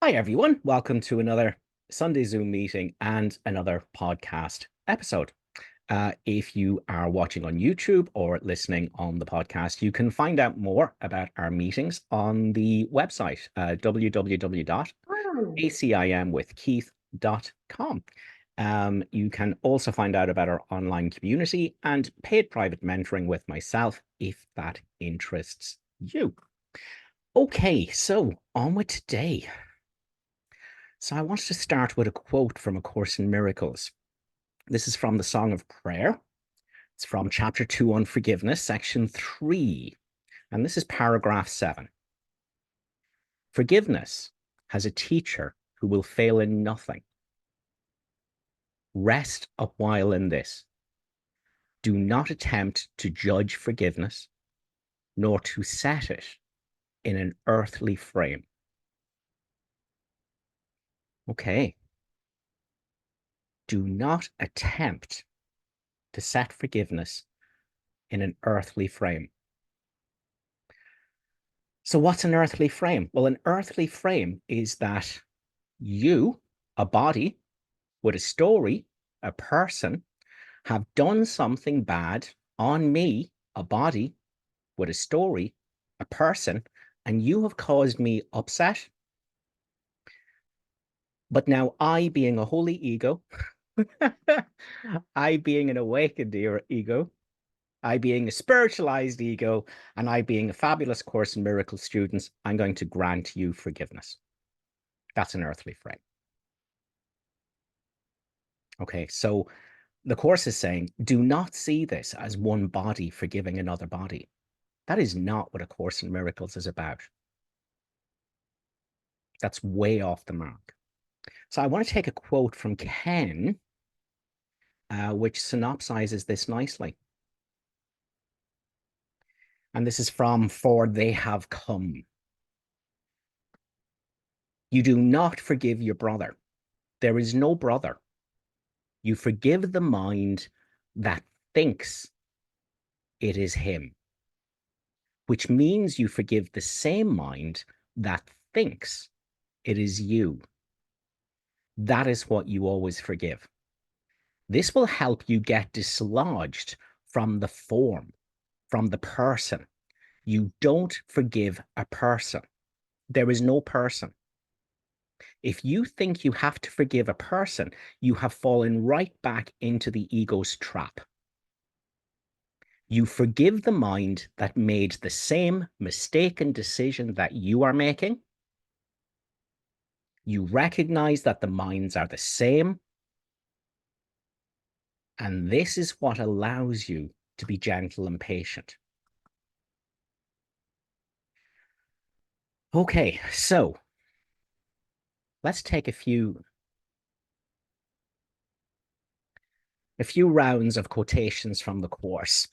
Hi, everyone. Welcome to another Sunday Zoom meeting and another podcast episode. If you are watching on YouTube or listening on the podcast, you can find out more about our meetings on the website, www.acimwithkeith.com. You can also find out about our online community and paid private mentoring with myself if that interests you. Okay, so on with today. So I wanted to start with a quote from A Course in Miracles. This is from the Song of Prayer. It's from chapter 2 on forgiveness, section 3. And this is paragraph 7. Forgiveness has a teacher who will fail in nothing. Rest a while in this. Do not attempt to judge forgiveness, nor to set it in an earthly frame. Okay. Do not attempt to set forgiveness in an earthly frame. So what's an earthly frame? Well, an earthly frame is that you, a body with a story, a person, have done something bad on me, a body with a story, a person, and you have caused me upset. But now I, being a holy ego, I being an awakened ego, I being a spiritualized ego, and I being a fabulous Course in Miracles student, I'm going to grant you forgiveness. That's an earthly frame. Okay, so the Course is saying, do not see this as one body forgiving another body. That is not what A Course in Miracles is about. That's way off the mark. So I want to take a quote from Ken, which synopsizes this nicely. And this is from For They Have Come. You do not forgive your brother. There is no brother. You forgive the mind that thinks it is him, which means you forgive the same mind that thinks it is you. That is what you always forgive. This will help you get dislodged from the form, from the person. You don't forgive a person. There is no person. If you think you have to forgive a person, you have fallen right back into the ego's trap. You forgive the mind that made the same mistaken decision that you are making. You recognize that the minds are the same. And this is what allows you to be gentle and patient. Okay, so let's take a few rounds of quotations from the Course.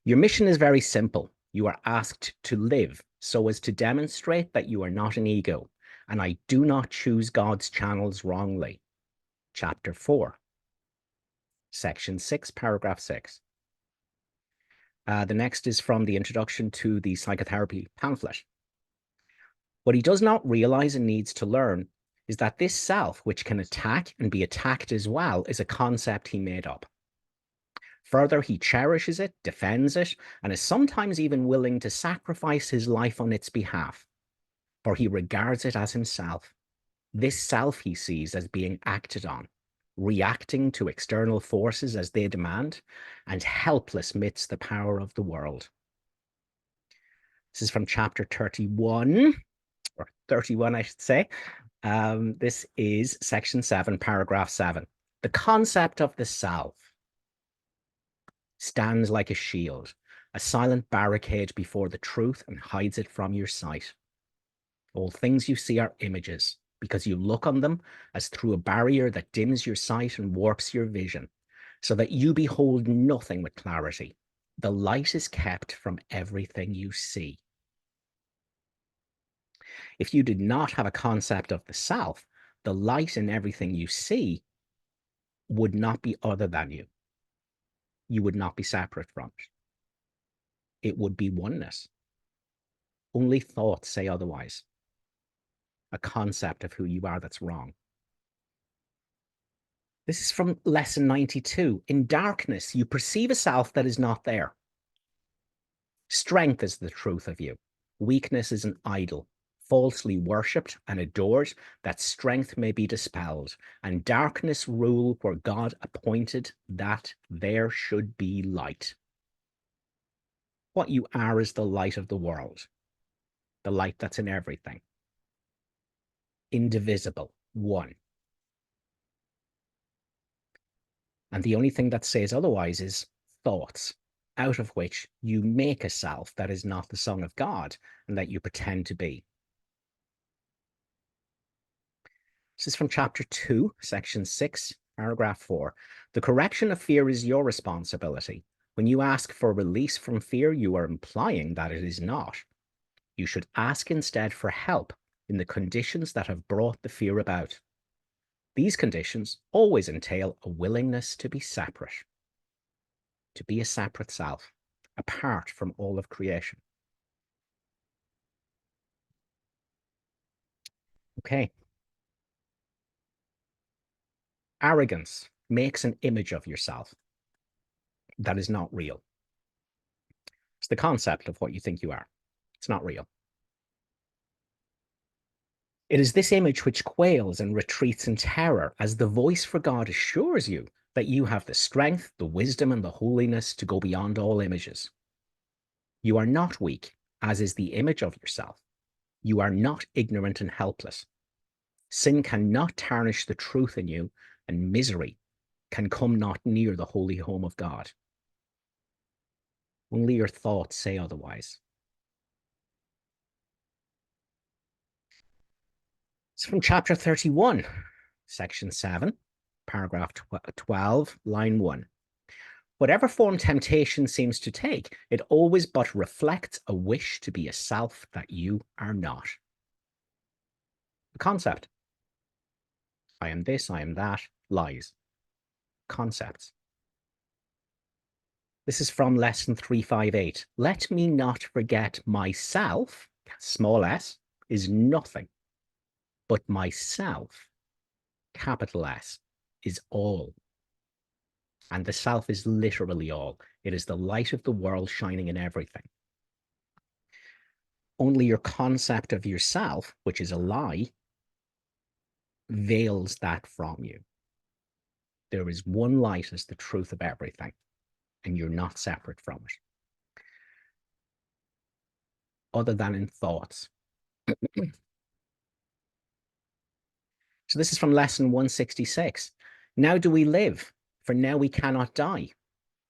Your mission is very simple. You are asked to live so as to demonstrate that you are not an ego, and I do not choose God's channels wrongly. Chapter 4, section 6, paragraph 6. The next is from the introduction to the psychotherapy pamphlet. What he does not realize and needs to learn is that this self, which can attack and be attacked as well, is a concept he made up. Further, he cherishes it, defends it, and is sometimes even willing to sacrifice his life on its behalf, for he regards it as himself. This self he sees as being acted on, reacting to external forces as they demand, and helpless midst the power of the world. This is from chapter 31, or 31, I should say. This is section 7, paragraph 7. The concept of the self stands like a shield, a silent barricade before the truth, and hides it from your sight. All things you see are images, because you look on them as through a barrier that dims your sight and warps your vision, so that you behold nothing with clarity. The light is kept from everything you see. If you did not have a concept of the self, the light in everything you see would not be other than you. You would not be separate from it. It would be oneness. Only thoughts say otherwise. a concept of who you are that's wrong. This is from lesson 92. In darkness, you perceive a self that is not there. Strength is the truth of you. Weakness is an idol, falsely worshipped and adored, that strength may be dispelled, and darkness rule where God appointed that there should be light. What you are is the light of the world, the light that's in everything. Indivisible, one. And the only thing that says otherwise is thoughts, out of which you make a self that is not the Son of God and that you pretend to be. This is from chapter 2, section 6, paragraph 4. The correction of fear is your responsibility. When you ask for release from fear, you are implying that it is not. You should ask instead for help in the conditions that have brought the fear about. These conditions always entail a willingness to be separate, to be a separate self, apart from all of creation. Okay. Arrogance makes an image of yourself that is not real. It's the concept of what you think you are. It's not real. It is this image which quails and retreats in terror as the voice for God assures you that you have the strength, the wisdom, and the holiness to go beyond all images. You are not weak, as is the image of yourself. You are not ignorant and helpless. Sin cannot tarnish the truth in you, and misery can come not near the holy home of God. Only your thoughts say otherwise. It's from chapter 31, section 7, paragraph 12, line 1. Whatever form temptation seems to take, it always but reflects a wish to be a self that you are not. The concept. I am this, I am that, lies. Concepts. This is from lesson 358. Let me not forget myself, small s, is nothing, but myself, capital S, is all. And the self is literally all. It is the light of the world shining in everything. Only your concept of yourself, which is a lie, veils that from you. There is one light as the truth of everything, and you're not separate from it, other than in thoughts. So this is from lesson 166. Now do we live, for now we cannot die.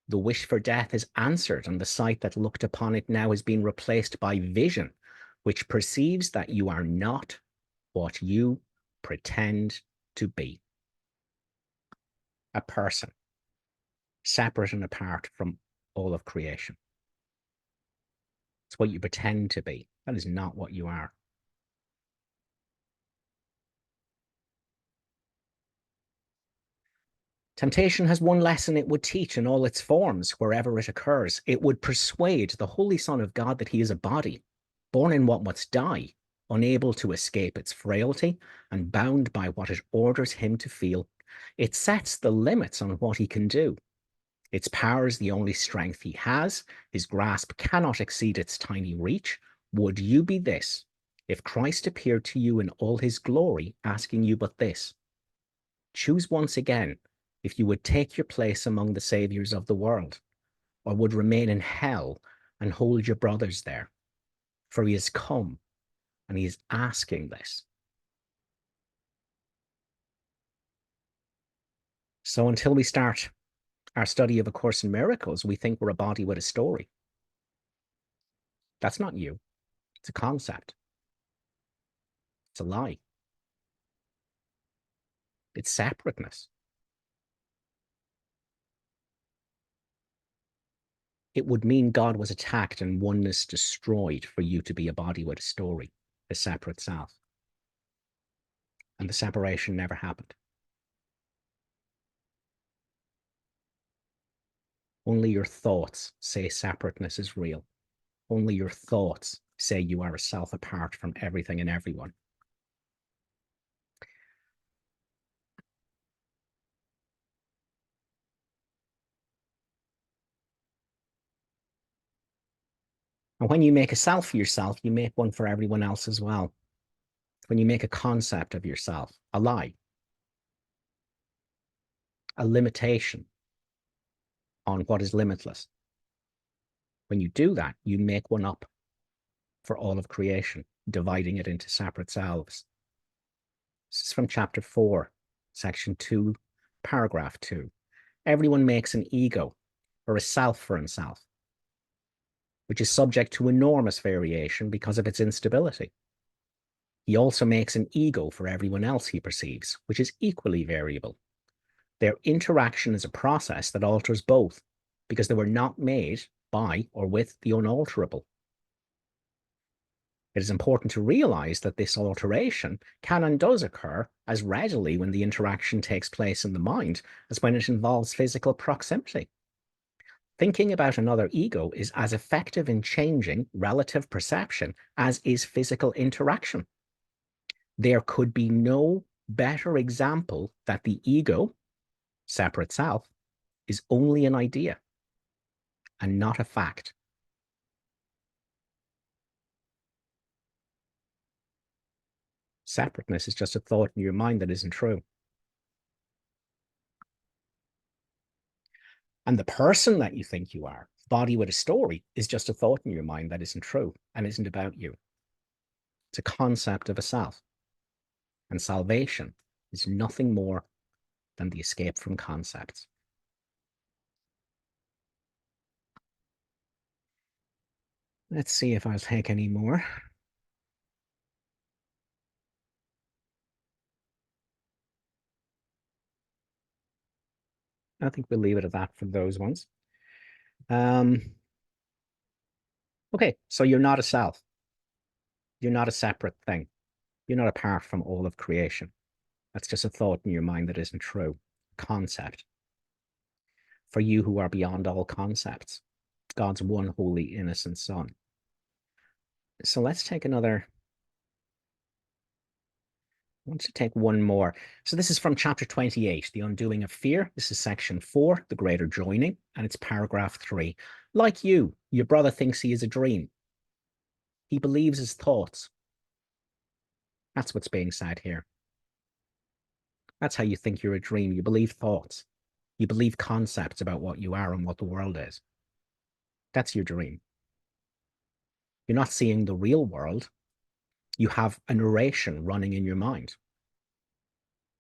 The wish for death is answered, and the sight that looked upon it now has been replaced by vision, which perceives that you are not what you pretend to be. A person, separate and apart from all of creation. It's what you pretend to be. That is not what you are. Temptation has one lesson it would teach in all its forms, wherever it occurs. It would persuade the Holy Son of God that he is a body, born in what must die, unable to escape its frailty, and bound by what it orders him to feel. It sets the limits on what he can do. Its power is the only strength he has. His grasp cannot exceed its tiny reach. Would you be this, if Christ appeared to you in all his glory, asking you but this? Choose once again if you would take your place among the saviors of the world, or would remain in hell and hold your brothers there. For he has come, and he is asking this. So until we start our study of A Course in Miracles, we think we're a body with a story. That's not you. It's a concept. It's a lie. It's separateness. It would mean God was attacked and oneness destroyed for you to be a body with a story, a separate self. And the separation never happened. Only your thoughts say separateness is real. Only your thoughts say you are a self apart from everything and everyone. And when you make a self for yourself, you make one for everyone else as well. When you make a concept of yourself, a lie, a limitation on what is limitless, when you do that, you make one up for all of creation, dividing it into separate selves. This is from chapter 4, section 2, paragraph 2. Everyone makes an ego or a self for himself, which is subject to enormous variation because of its instability. He also makes an ego for everyone else he perceives, which is equally variable. Their interaction is a process that alters both because they were not made by or with the unalterable. It is important to realize that this alteration can and does occur as readily when the interaction takes place in the mind as when it involves physical proximity. Thinking about another ego is as effective in changing relative perception as is physical interaction. There could be no better example that the ego, separate self, is only an idea and not a fact. Separateness is just a thought in your mind that isn't true. And the person that you think you are, body with a story, is just a thought in your mind that isn't true and isn't about you. It's a concept of a self. And salvation is nothing more than the escape from concepts. Let's see if I'll take any more. I think we'll leave it at that for those ones. Okay, so you're not a self. You're not a separate thing. You're not apart from all of creation. That's just a thought in your mind that isn't true. Concept. For you who are beyond all concepts, God's one holy innocent Son. So let's take another. I want to take one more. So this is from chapter 28, The Undoing of Fear. This is section 4, The Greater Joining, and it's paragraph 3. Like you, your brother thinks he is a dream. He believes his thoughts. That's what's being said here. That's how you think you're a dream. You believe thoughts. You believe concepts about what you are and what the world is. That's your dream. You're not seeing the real world. You have a narration running in your mind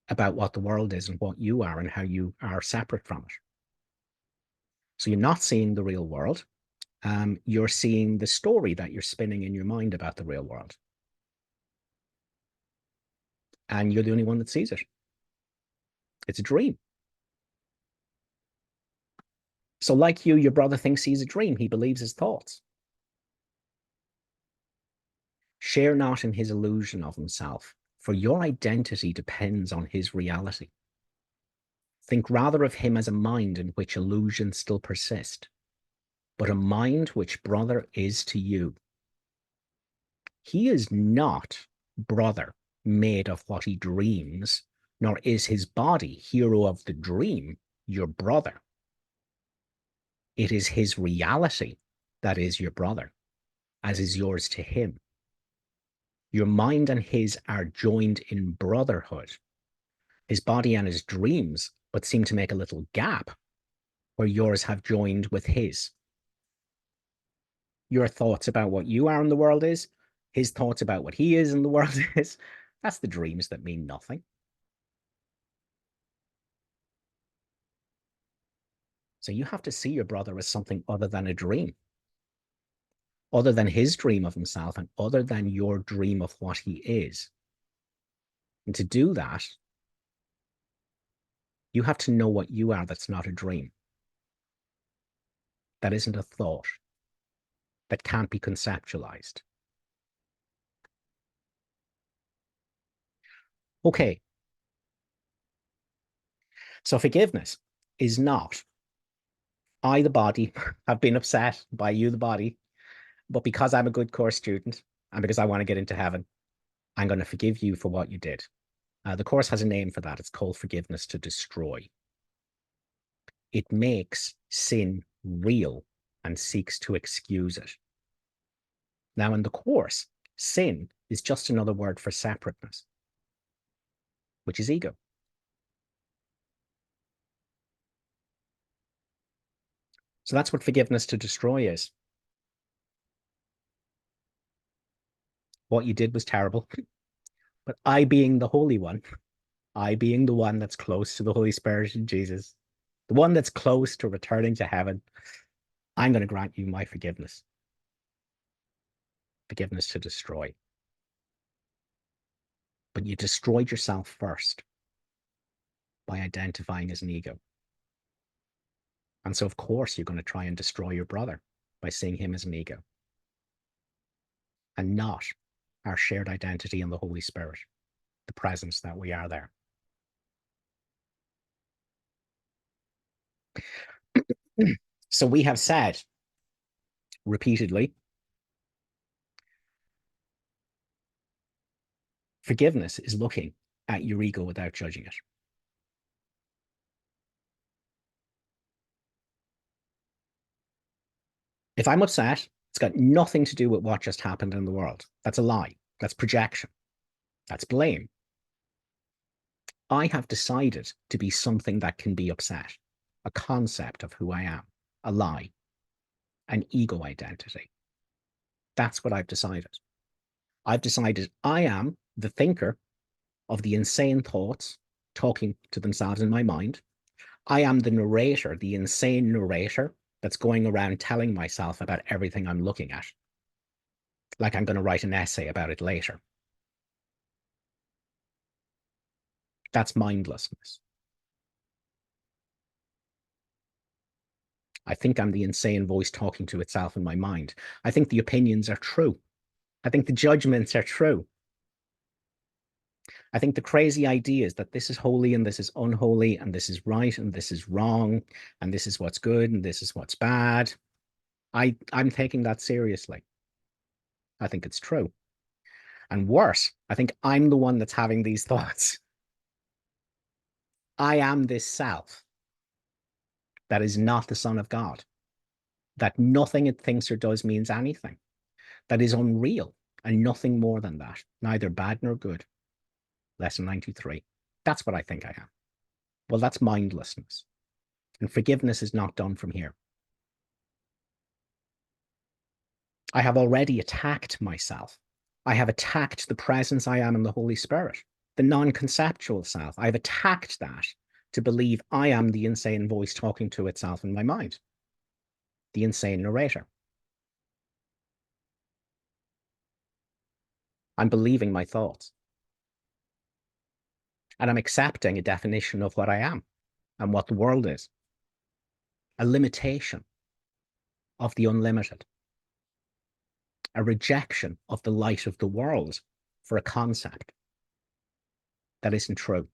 about what the world is and what you are and how you are separate from it. So you're not seeing the real world. You're seeing the story that you're spinning in your mind about the real world. And you're the only one that sees it. It's a dream. So like you, your brother thinks he's a dream. He believes his thoughts. Share not in his illusion of himself, for your identity depends on his reality. Think rather of him as a mind in which illusions still persist, but a mind which brother is to you. He is not brother made of what he dreams, nor is his body, hero of the dream, your brother. It is his reality that is your brother, as is yours to him. Your mind and his are joined in brotherhood. His body and his dreams but seem to make a little gap where yours have joined with his. Your thoughts about what you are in the world is, his thoughts about what he is in the world is. That's the dreams that mean nothing. So you have to see your brother as something other than a dream, other than his dream of himself and other than your dream of what he is. And to do that, you have to know what you are that's not a dream, that isn't a thought, that can't be conceptualized. Okay. So forgiveness is not, I, the body, have been upset by you, the body, but because I'm a good course student and because I want to get into heaven, I'm going to forgive you for what you did. The course has a name for that. It's called forgiveness to destroy. It makes sin real and seeks to excuse it. Now, in the Course, sin is just another word for separateness, which is ego. So that's what forgiveness to destroy is. What you did was terrible, but I being the Holy One, I being the one that's close to the Holy Spirit and Jesus, the one that's close to returning to heaven, I'm going to grant you my forgiveness. Forgiveness to destroy. But you destroyed yourself first by identifying as an ego. And so, of course, you're going to try and destroy your brother by seeing him as an ego and not our shared identity in the Holy Spirit, the presence that we are there. So we have said repeatedly, forgiveness is looking at your ego without judging it. If I'm upset, it's got nothing to do with what just happened in the world. That's a lie. That's projection. That's blame. I have decided to be something that can be upset, a concept of who I am, a lie, an ego identity. That's what I've decided. I've decided I am the thinker of the insane thoughts talking to themselves in my mind. I am the narrator, the insane narrator that's going around telling myself about everything I'm looking at, like I'm going to write an essay about it later. That's mindlessness. I think I'm the insane voice talking to itself in my mind. I think the opinions are true. I think the judgments are true. I think the crazy ideas that this is holy and this is unholy and this is right and this is wrong and this is what's good and this is what's bad, I'm taking that seriously. I think it's true. And worse, I think I'm the one that's having these thoughts. I am this self that is not the Son of God, that nothing it thinks or does means anything, that is unreal and nothing more than that, neither bad nor good. Lesson 93. That's what I think I am. Well, that's mindlessness. And forgiveness is not done from here. I have already attacked myself. I have attacked the presence I am in the Holy Spirit, the non-conceptual self. I've attacked that to believe I am the insane voice talking to itself in my mind, the insane narrator. I'm believing my thoughts. And I'm accepting a definition of what I am and what the world is, a limitation of the unlimited, a rejection of the light of the world for a concept that isn't true.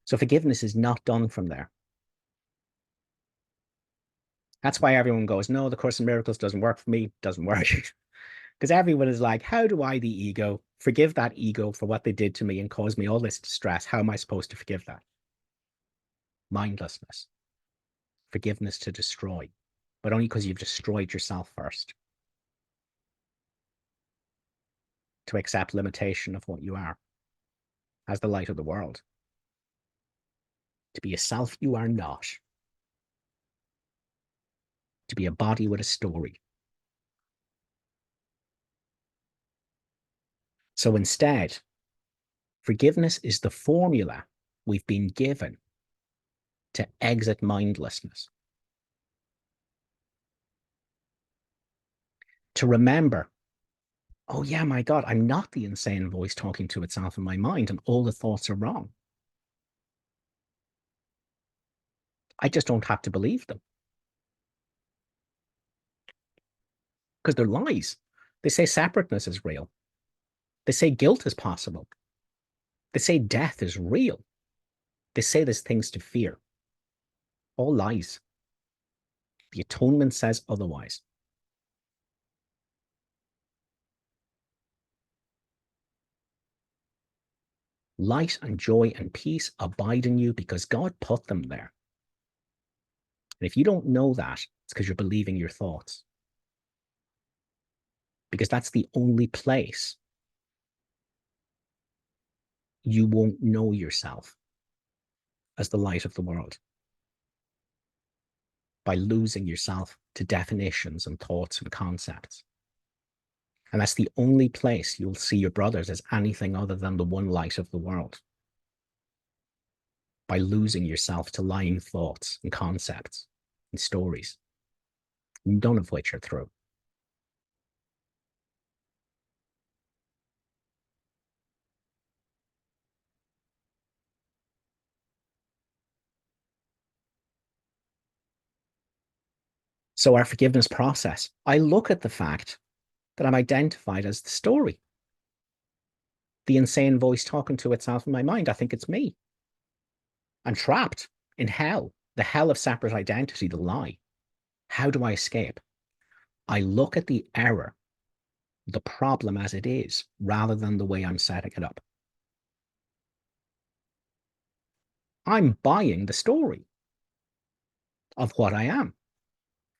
So forgiveness is not done from there. That's why everyone goes, no, the Course in Miracles doesn't work for me, doesn't work. Because everyone is like, how do I, the ego, forgive that ego for what they did to me and cause me all this distress? How am I supposed to forgive that? Mindlessness. Forgiveness to destroy, but only because you've destroyed yourself first. To accept limitation of what you are as the light of the world. To be a self you are not. To be a body with a story. So instead, forgiveness is the formula we've been given to exit mindlessness. To remember, oh yeah, my God, I'm not the insane voice talking to itself in my mind and all the thoughts are wrong. I just don't have to believe them. Because they're lies. They say separateness is real. They say guilt is possible. They say death is real. They say there's things to fear. All lies. The atonement says otherwise. Light and joy and peace abide in you because God put them there. And if you don't know that, it's because you're believing your thoughts. Because that's the only place you won't know yourself as the light of the world, by losing yourself to definitions and thoughts and concepts. And that's the only place you'll see your brothers as anything other than the one light of the world, by losing yourself to lying thoughts and concepts and stories, none of which are true. So our forgiveness process, I look at the fact that I'm identified as the story, the insane voice talking to itself in my mind. I think it's me. I'm trapped in hell, the hell of separate identity, the lie. How do I escape? I look at the error, the problem as it is, rather than the way I'm setting it up. I'm buying the story of what I am.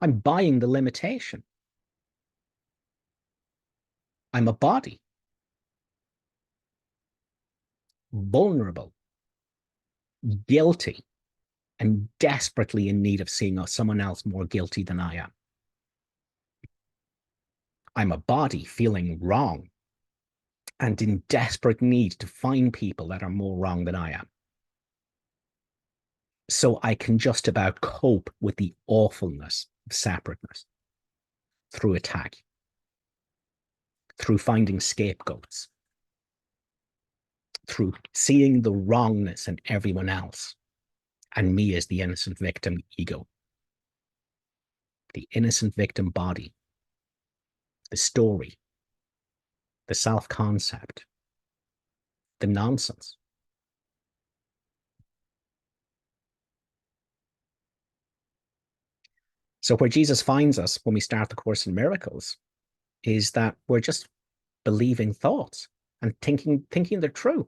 I'm buying the limitation. I'm a body, vulnerable, guilty, and desperately in need of seeing someone else more guilty than I am. I'm a body feeling wrong and in desperate need to find people that are more wrong than I am. So I can just about cope with the awfulness of separateness through attack, through finding scapegoats, through seeing the wrongness in everyone else and me as the innocent victim ego, the innocent victim body, the story, the self-concept, the nonsense. So where Jesus finds us when we start the Course in Miracles is that we're just believing thoughts and thinking they're true.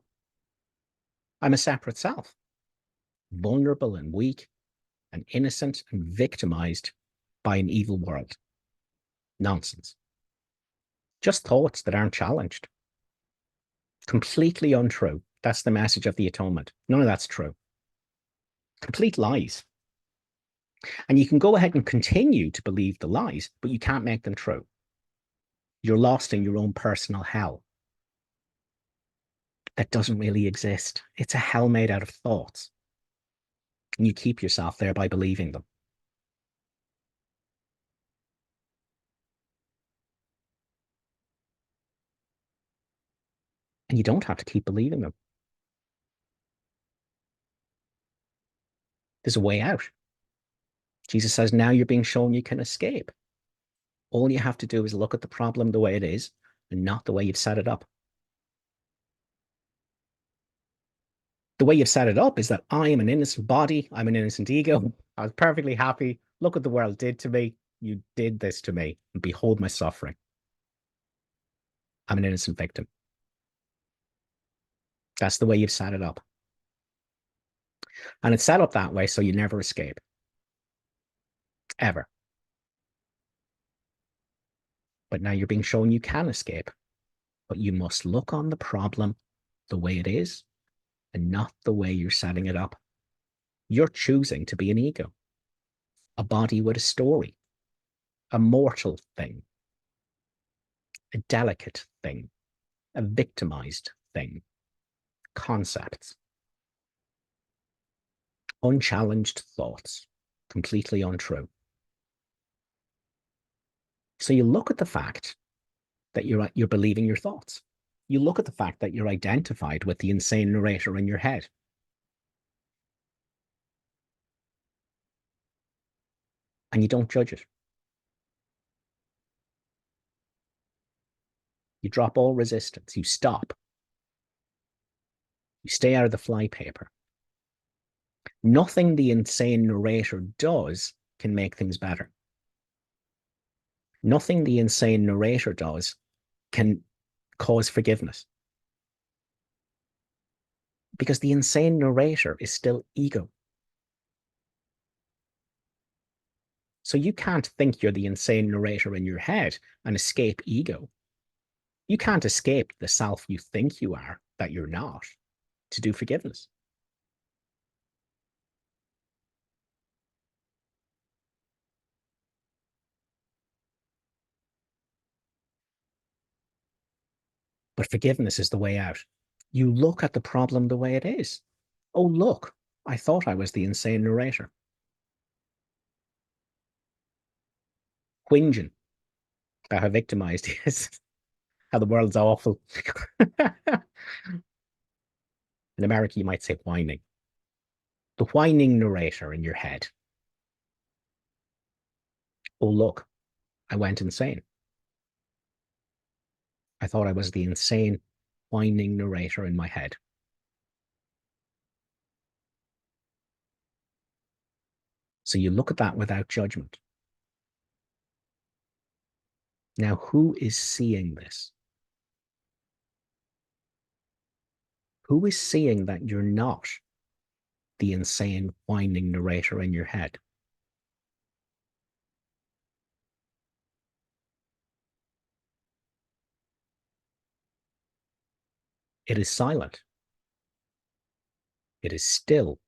I'm a separate self, vulnerable and weak and innocent and victimized by an evil world. Nonsense. Just thoughts that aren't challenged. Completely untrue. That's the message of the atonement. None of that's true. Complete lies. And you can go ahead and continue to believe the lies, but you can't make them true. You're lost in your own personal hell that doesn't really exist. It's a hell made out of thoughts. And you keep yourself there by believing them. And you don't have to keep believing them. There's a way out. Jesus says, now you're being shown you can escape. All you have to do is look at the problem the way it is and not the way you've set it up. The way you've set it up is that I am an innocent body. I'm an innocent ego. I was perfectly happy. Look what the world did to me. You did this to me, and behold my suffering. I'm an innocent victim. That's the way you've set it up. And it's set up that way so you never escape. Ever. But now you're being shown you can escape. But you must look on the problem the way it is and not the way you're setting it up. You're choosing to be an ego, a body with a story, a mortal thing, a delicate thing, a victimized thing, concepts, unchallenged thoughts, completely untrue. So you look at the fact that you're believing your thoughts. You look at the fact that you're identified with the insane narrator in your head. And you don't judge it. You drop all resistance. You stop. You stay out of the flypaper. Nothing the insane narrator does can make things better. Nothing the insane narrator does can cause forgiveness. Because the insane narrator is still ego. So you can't think you're the insane narrator in your head and escape ego. You can't escape the self you think you are that you're not to do forgiveness. But forgiveness is the way out. You look at the problem the way it is. Oh, look, I thought I was the insane narrator. Whinging about how victimized he is, how the world's awful. In America, you might say whining. The whining narrator in your head. Oh, look, I went insane. I thought I was the insane, whining narrator in my head. So you look at that without judgment. Now, who is seeing this? Who is seeing that you're not the insane, whining narrator in your head? It is silent. It is still.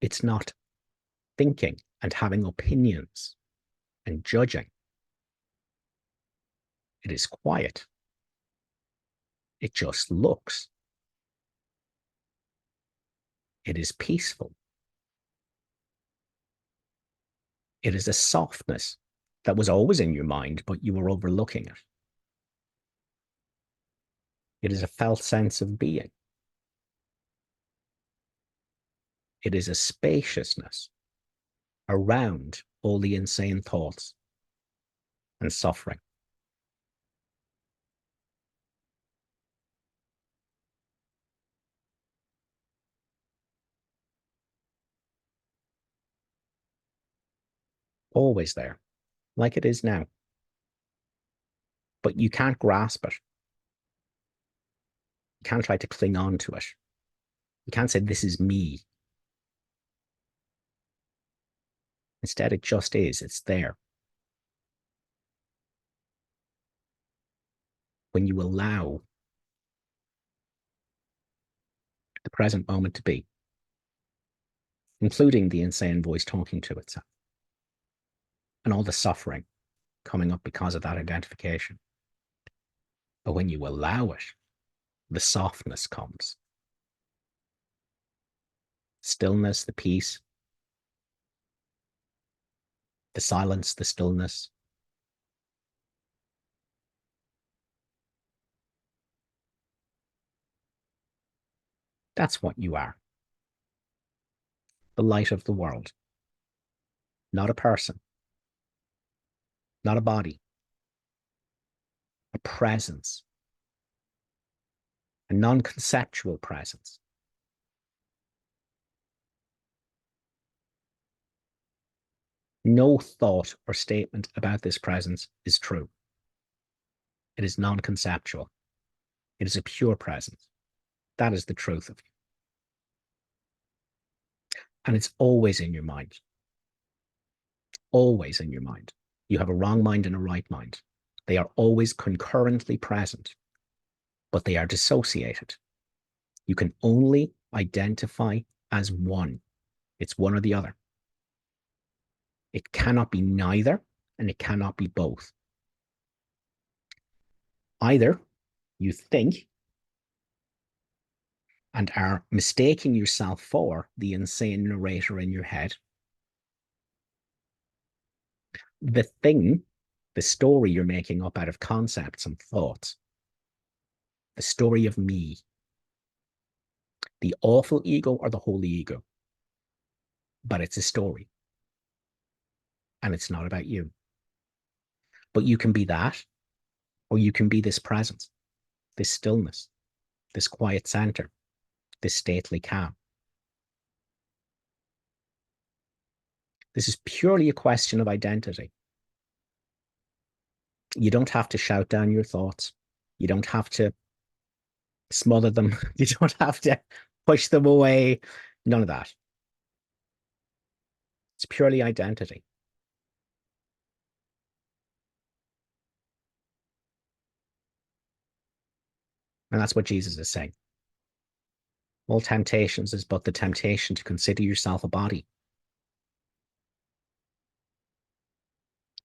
It's not thinking and having opinions and judging. It is quiet. It just looks. It is peaceful. It is a softness that was always in your mind, but you were overlooking it. It is a felt sense of being. It is a spaciousness around all the insane thoughts and suffering. Always there, like it is now. But you can't grasp it. You can't try to cling on to it. You can't say, this is me. Instead, it just is. It's there. When you allow the present moment to be, including the insane voice talking to itself and all the suffering coming up because of that identification. But when you allow it, the softness comes. Stillness, the peace, the silence, the stillness. That's what you are. The light of the world. Not a person, not a body, a presence, a non-conceptual presence. No thought or statement about this presence is true. It is non-conceptual. It is a pure presence. That is the truth of you. And it's always in your mind. Always in your mind. You have a wrong mind and a right mind. They are always concurrently present, but they are dissociated. You can only identify as one. It's one or the other. It cannot be neither, and it cannot be both. Either you think and are mistaking yourself for the insane narrator in your head. The thing, the story you're making up out of concepts and thoughts, the story of me, the awful ego or the holy ego. But it's a story. And it's not about you. But you can be that, or you can be this presence, this stillness, this quiet center, this stately calm. This is purely a question of identity. You don't have to shout down your thoughts. You don't have to smother them. You don't have to push them away. None of that. It's purely identity. And that's what Jesus is saying. All temptations is but the temptation to consider yourself a body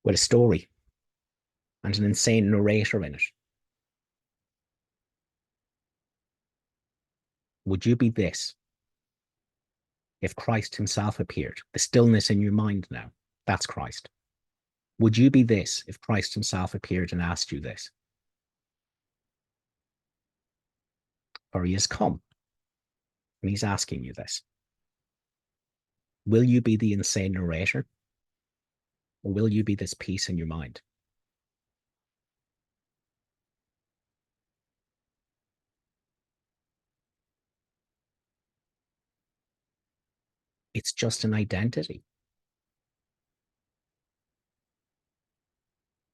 with a story and an insane narrator in it. Would you be this if Christ himself appeared? The stillness in your mind now, that's Christ. Would you be this if Christ himself appeared and asked you this? For he has come and he's asking you this. Will you be the insane narrator? Or will you be this peace in your mind? It's just an identity.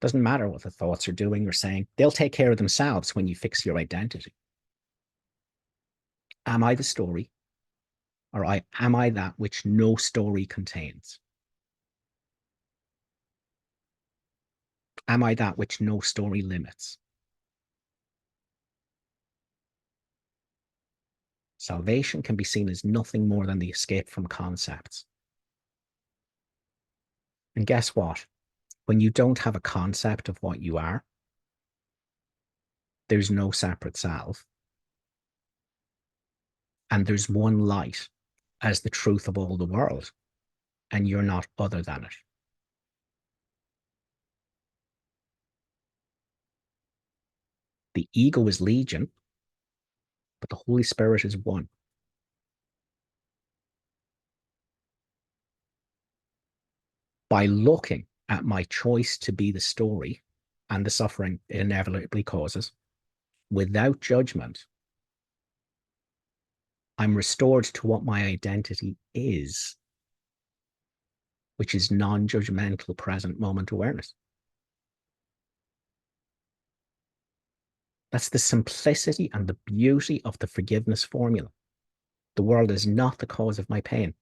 Doesn't matter what the thoughts are doing or saying. They'll take care of themselves when you fix your identity. Am I the story? Or am I that which no story contains? Am I that which no story limits? Salvation can be seen as nothing more than the escape from concepts. And guess what? When you don't have a concept of what you are, there's no separate self. And there's one light as the truth of all the world, and you're not other than it. The ego is legion, but the Holy Spirit is one. By looking at my choice to be the story and the suffering it inevitably causes, without judgment, I'm restored to what my identity is, which is non-judgmental present moment awareness. That's the simplicity and the beauty of the forgiveness formula. The world is not the cause of my pain.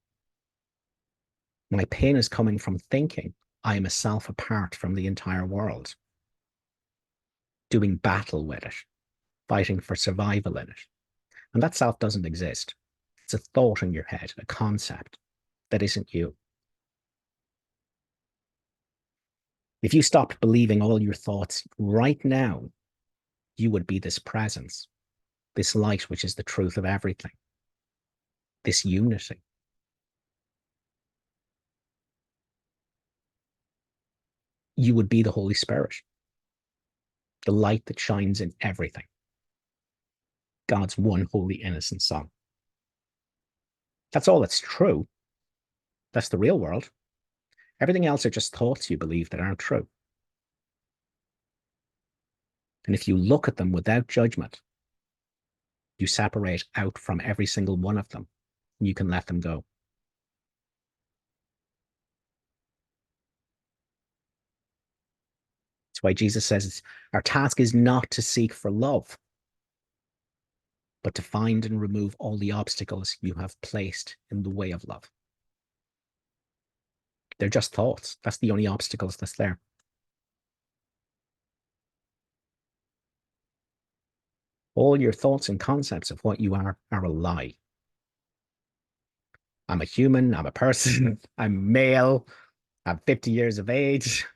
My pain is coming from thinking I am a self apart from the entire world, doing battle with it, fighting for survival in it. And that self doesn't exist. It's a thought in your head, a concept that isn't you. If you stopped believing all your thoughts right now, you would be this presence, this light, which is the truth of everything, this unity. You would be the Holy Spirit, the light that shines in everything, God's one holy innocent Son. That's all that's true. That's the real world. Everything else are just thoughts you believe that aren't true. And if you look at them without judgment, you separate out from every single one of them, and you can let them go. That's why Jesus says our task is not to seek for love, but to find and remove all the obstacles you have placed in the way of love. They're just thoughts. That's the only obstacles that's there. All your thoughts and concepts of what you are a lie. I'm a human, I'm a person, I'm male, I'm 50 years of age,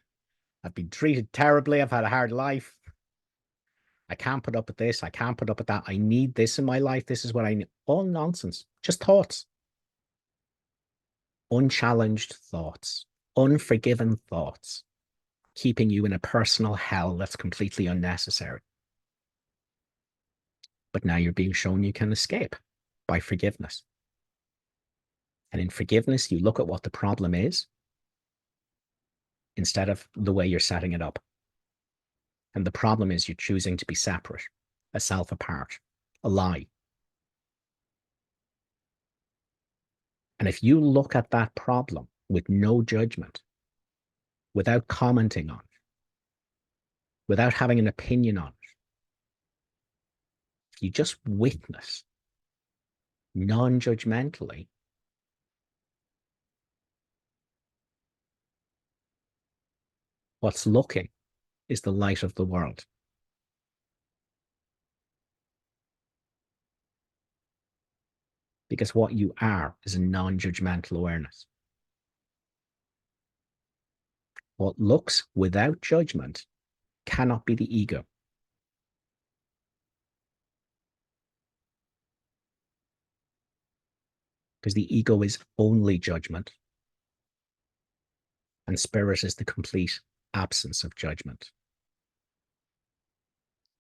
I've been treated terribly, I've had a hard life. I can't put up with this, I can't put up with that, I need this in my life, this is what I need. All nonsense, just thoughts. Unchallenged thoughts, unforgiven thoughts, keeping you in a personal hell that's completely unnecessary. But now you're being shown you can escape by forgiveness. And in forgiveness, you look at what the problem is instead of the way you're setting it up. And the problem is you're choosing to be separate, a self apart, a lie. And if you look at that problem with no judgment, without commenting on it, without having an opinion on it, you just witness non-judgmentally, What's looking is the light of the world. Because what you are is a non-judgmental awareness. What looks without judgment cannot be the ego. Because the ego is only judgment, and spirit is the complete absence of judgment.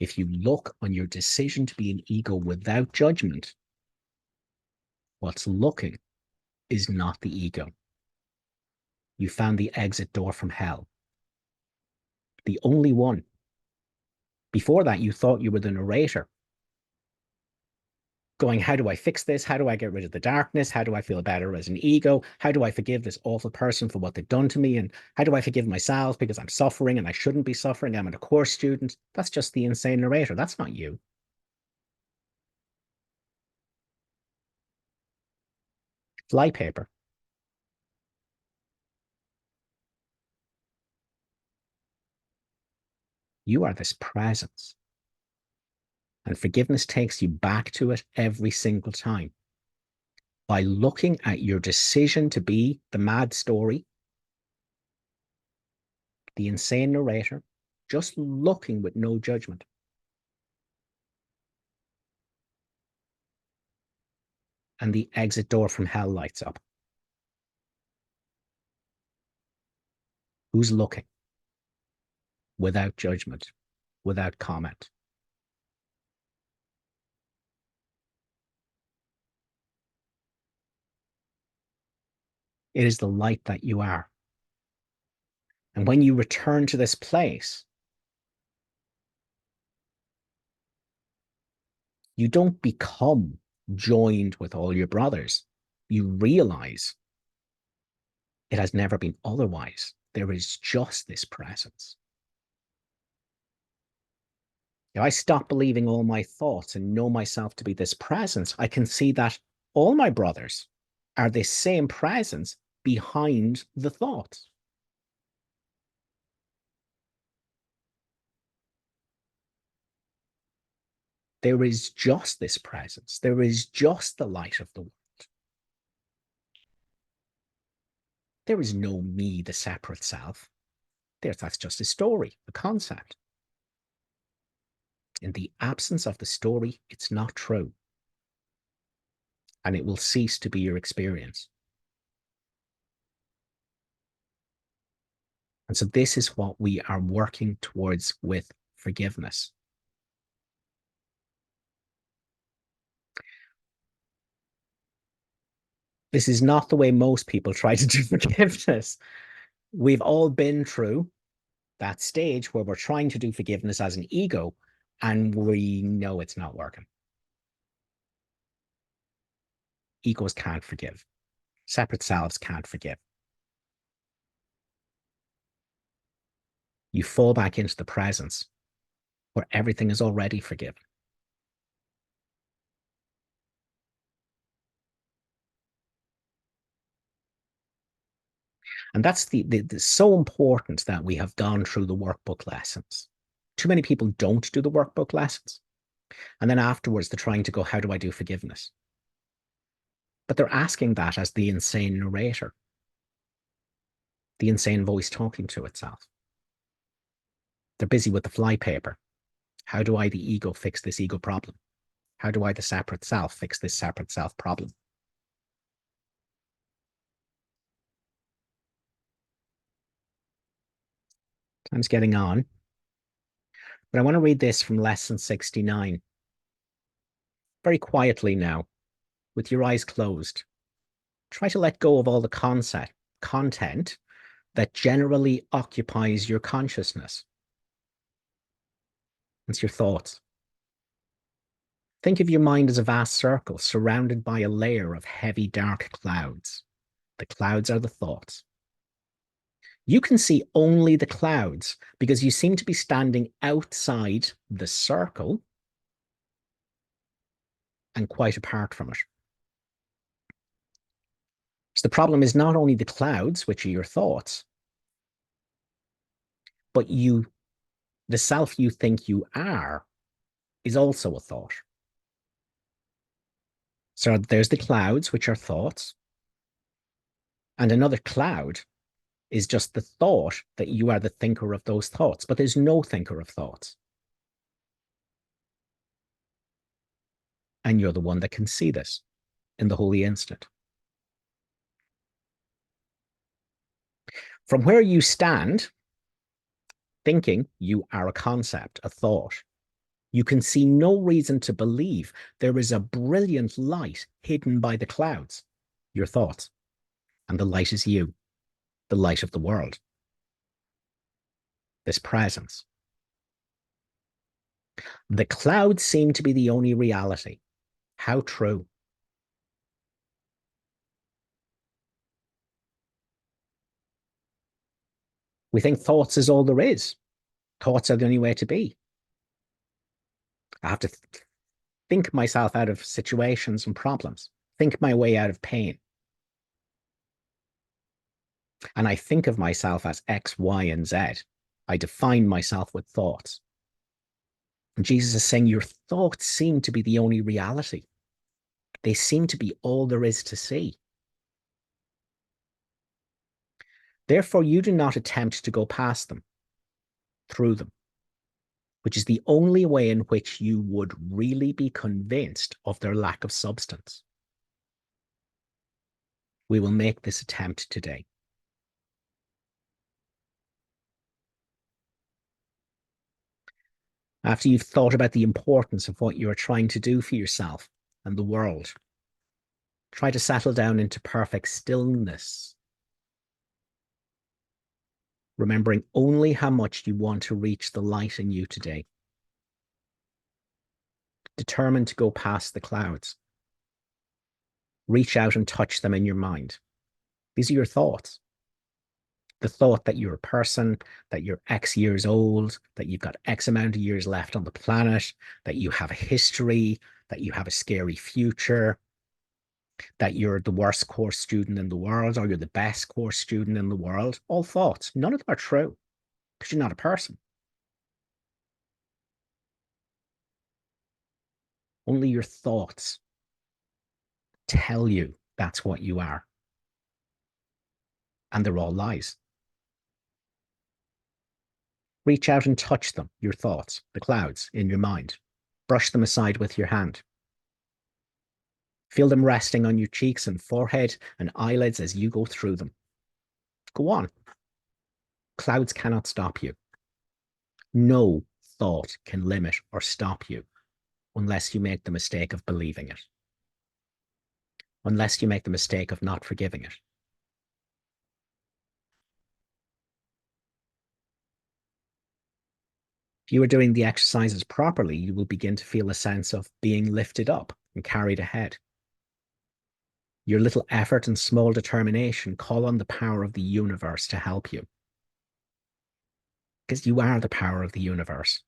If you look on your decision to be an ego without judgment, what's looking is not the ego. You found the exit door from hell. The only one. Before that, you thought you were the narrator, going, how do I fix this? How do I get rid of the darkness? How do I feel better as an ego? How do I forgive this awful person for what they've done to me? And how do I forgive myself because I'm suffering and I shouldn't be suffering? I'm a course student. That's just the insane narrator. That's not you. Flypaper. You are this presence. And forgiveness takes you back to it every single time. By looking at your decision to be the mad story, the insane narrator, just looking with no judgment. And the exit door from hell lights up. Who's looking? Without judgment, without comment. It is the light that you are. And when you return to this place, you don't become joined with all your brothers. You realize it has never been otherwise. There is just this presence. If I stop believing all my thoughts and know myself to be this presence, I can see that all my brothers are this same presence behind the thoughts. There is just this presence. There is just the light of the world. There is no me, the separate self. That's just a story, a concept. In the absence of the story, it's not true. And it will cease to be your experience. And so this is what we are working towards with forgiveness. This is not the way most people try to do forgiveness. We've all been through that stage where we're trying to do forgiveness as an ego, and we know it's not working. Egos can't forgive. Separate selves can't forgive. You fall back into the presence where everything is already forgiven. And that's the so important that we have gone through the workbook lessons. Too many people don't do the workbook lessons. And then afterwards, they're trying to go, how do I do forgiveness? But they're asking that as the insane narrator, the insane voice talking to itself. They're busy with the flypaper. How do I, the ego, fix this ego problem? How do I, the separate self, fix this separate self problem? Time's getting on. But I want to read this from lesson 69. Very quietly now, with your eyes closed. Try to let go of all the content that generally occupies your consciousness. It's your thoughts. Think of your mind as a vast circle surrounded by a layer of heavy, dark clouds. The clouds are the thoughts. You can see only the clouds because you seem to be standing outside the circle and quite apart from it. So the problem is not only the clouds, which are your thoughts, But the self you think you are is also a thought. So there's the clouds, which are thoughts. And another cloud is just the thought that you are the thinker of those thoughts, but there's no thinker of thoughts. And you're the one that can see this in the holy instant. From where you stand, thinking you are a concept, a thought, you can see no reason to believe there is a brilliant light hidden by the clouds, your thoughts. And the light is you, the light of the world, this presence. The clouds seem to be the only reality. How true. We think thoughts is all there is. Thoughts are the only way to be. I have to think myself out of situations and problems, think my way out of pain. And I think of myself as X, Y, and Z. I define myself with thoughts. And Jesus is saying your thoughts seem to be the only reality. They seem to be all there is to see. Therefore, you do not attempt to go past them, through them, which is the only way in which you would really be convinced of their lack of substance. We will make this attempt today. After you've thought about the importance of what you are trying to do for yourself and the world, try to settle down into perfect stillness, remembering only how much you want to reach the light in you today. Determined to go past the clouds. Reach out and touch them in your mind. These are your thoughts. The thought that you're a person, that you're X years old, that you've got X amount of years left on the planet, that you have a history, that you have a scary future, that you're the worst course student in the world, or you're the best course student in the world. All thoughts. None of them are true because you're not a person. Only your thoughts tell you that's what you are. And they're all lies. Reach out and touch them, your thoughts, the clouds in your mind. Brush them aside with your hand. Feel them resting on your cheeks and forehead and eyelids as you go through them. Go on. Clouds cannot stop you. No thought can limit or stop you unless you make the mistake of believing it. Unless you make the mistake of not forgiving it. If you are doing the exercises properly, you will begin to feel a sense of being lifted up and carried ahead. Your little effort and small determination call on the power of the universe to help you. Because you are the power of the universe,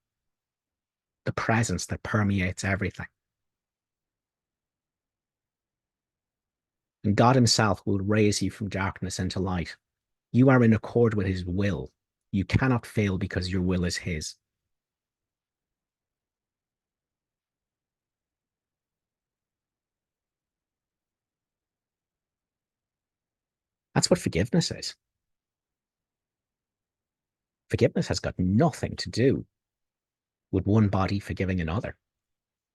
the presence that permeates everything. And God himself will raise you from darkness into light. You are in accord with his will. You cannot fail because your will is his. That's what forgiveness is. Forgiveness has got nothing to do with one body forgiving another.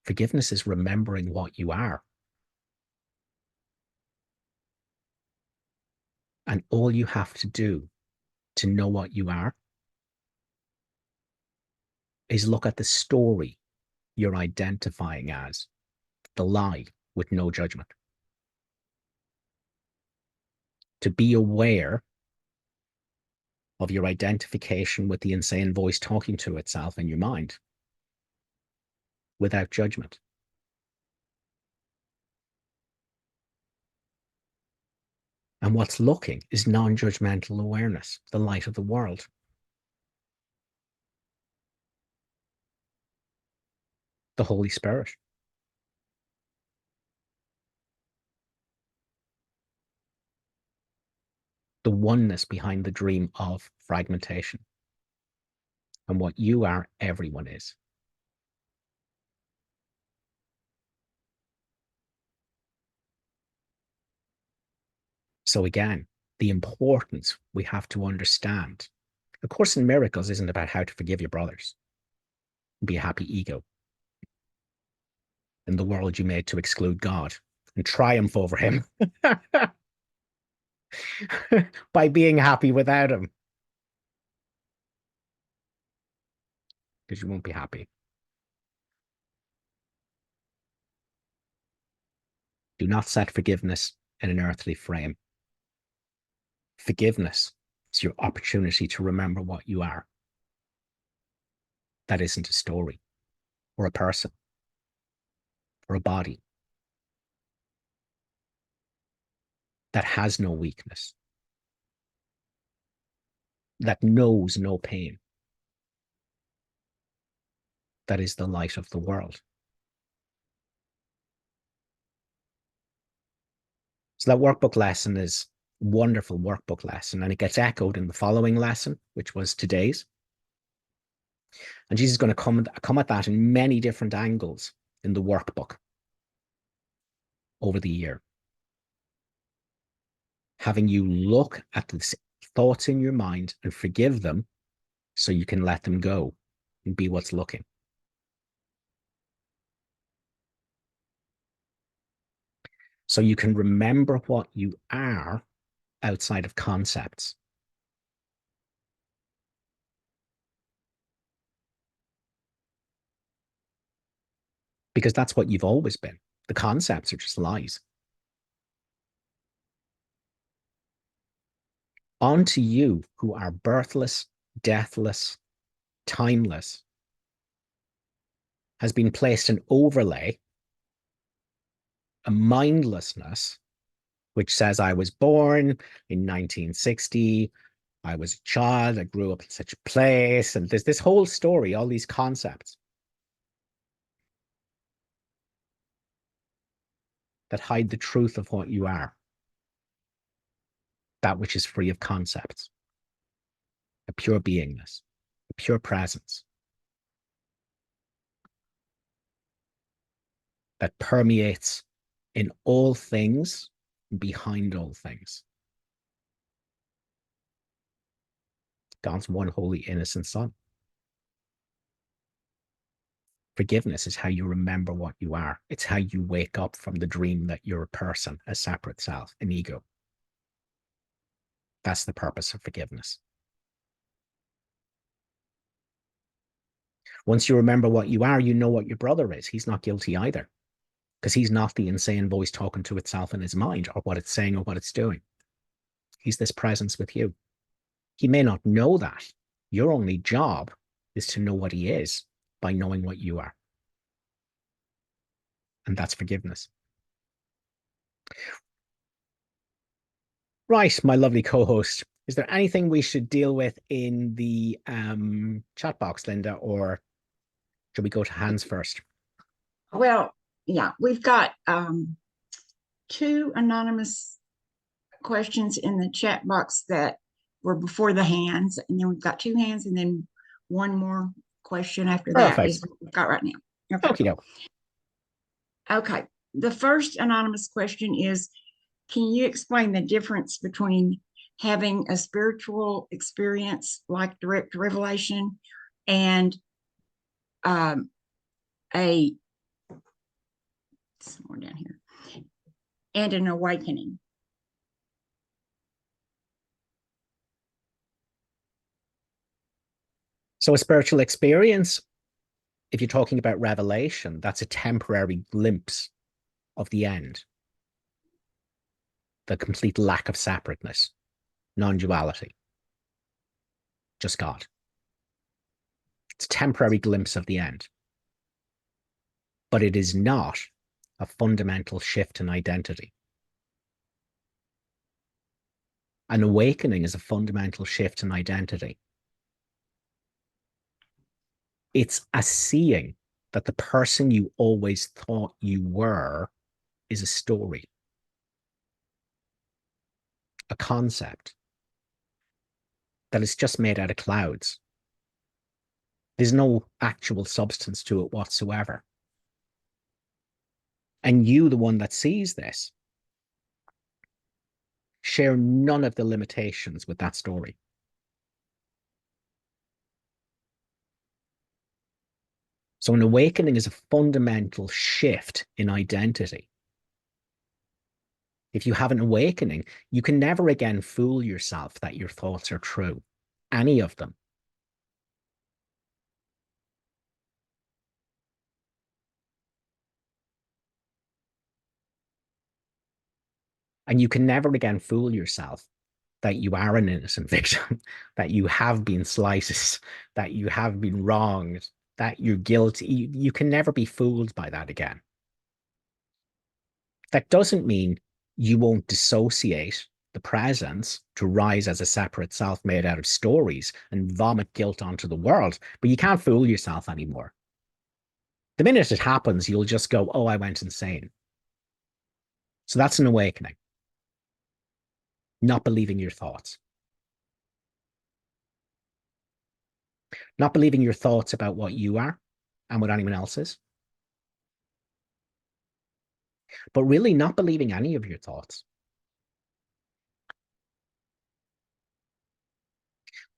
Forgiveness is remembering what you are. And all you have to do to know what you are is look at the story you're identifying as, the lie, with no judgment. To be aware of your identification with the insane voice talking to itself in your mind without judgment. And what's looking is non-judgmental awareness, the light of the world. The Holy Spirit. The oneness behind the dream of fragmentation. And what you are, everyone is. So again, the importance we have to understand. A Course in Miracles isn't about how to forgive your brothers. Be a happy ego in the world you made to exclude God and triumph over him by being happy without him. Because you won't be happy. Do not set forgiveness in an earthly frame. Forgiveness is your opportunity to remember what you are. That isn't a story or a person or a body that has no weakness, that knows no pain. That is the light of the world. So that workbook lesson is a wonderful workbook lesson, and it gets echoed in the following lesson, which was today's. And Jesus is going to come at that in many different angles in the workbook over the year. Having you look at the thoughts in your mind and forgive them so you can let them go and be what's looking. So you can remember what you are outside of concepts. Because that's what you've always been. The concepts are just lies. Onto you who are birthless, deathless, timeless, has been placed an overlay, a mindlessness, which says I was born in 1960, I was a child, I grew up in such a place, and there's this whole story, all these concepts that hide the truth of what you are, that which is free of concepts, a pure beingness, a pure presence that permeates in all things, behind all things. God's one holy, innocent Son. Forgiveness is how you remember what you are. It's how you wake up from the dream that you're a person, a separate self, an ego. That's the purpose of forgiveness. Once you remember what you are, you know what your brother is. He's not guilty either, because he's not the insane voice talking to itself in his mind or what it's saying or what it's doing. He's this presence with you. He may not know that. Your only job is to know what he is by knowing what you are. And that's forgiveness. Right, my lovely co-host. Is there anything we should deal with in the chat box, Linda, or should we go to Hans first? Well, yeah, we've got two anonymous questions in the chat box that were before the hands, and then we've got two hands, and then one more question after that Perfect. is what we've got right now. Okay. Okay. The first anonymous question is, can you explain the difference between having a spiritual experience like direct revelation and a somewhere down here and an awakening? So a spiritual experience, if you're talking about revelation, that's a temporary glimpse of the end, the complete lack of separateness, non-duality, just God. It's a temporary glimpse of the end, but it is not a fundamental shift in identity. An awakening is a fundamental shift in identity. It's a seeing that the person you always thought you were is a story, a concept that is just made out of clouds. There's no actual substance to it whatsoever. And you, the one that sees this, share none of the limitations with that story. So an awakening is a fundamental shift in identity. If you have an awakening, you can never again fool yourself that your thoughts are true, any of them. And you can never again fool yourself that you are an innocent victim, that you have been slighted, that you have been wronged, that you're guilty. You can never be fooled by that again. That doesn't mean you won't dissociate the presence to rise as a separate self made out of stories and vomit guilt onto the world, but you can't fool yourself anymore. The minute it happens, you'll just go, oh, I went insane. So that's an awakening. Not believing your thoughts. Not believing your thoughts about what you are and what anyone else is. But really not believing any of your thoughts.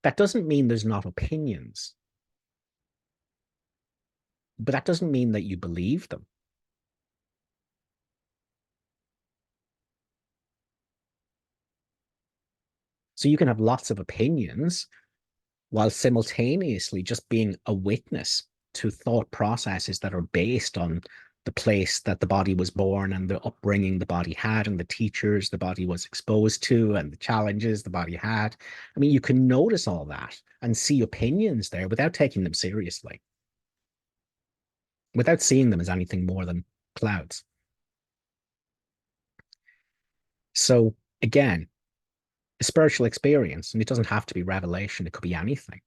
That doesn't mean there's not opinions. But that doesn't mean that you believe them. So you can have lots of opinions while simultaneously just being a witness to thought processes that are based on the place that the body was born and the upbringing the body had and the teachers the body was exposed to and the challenges the body had. I mean, you can notice all that and see opinions there without taking them seriously, without seeing them as anything more than clouds. So again, a spiritual experience, and it doesn't have to be revelation, it could be anything.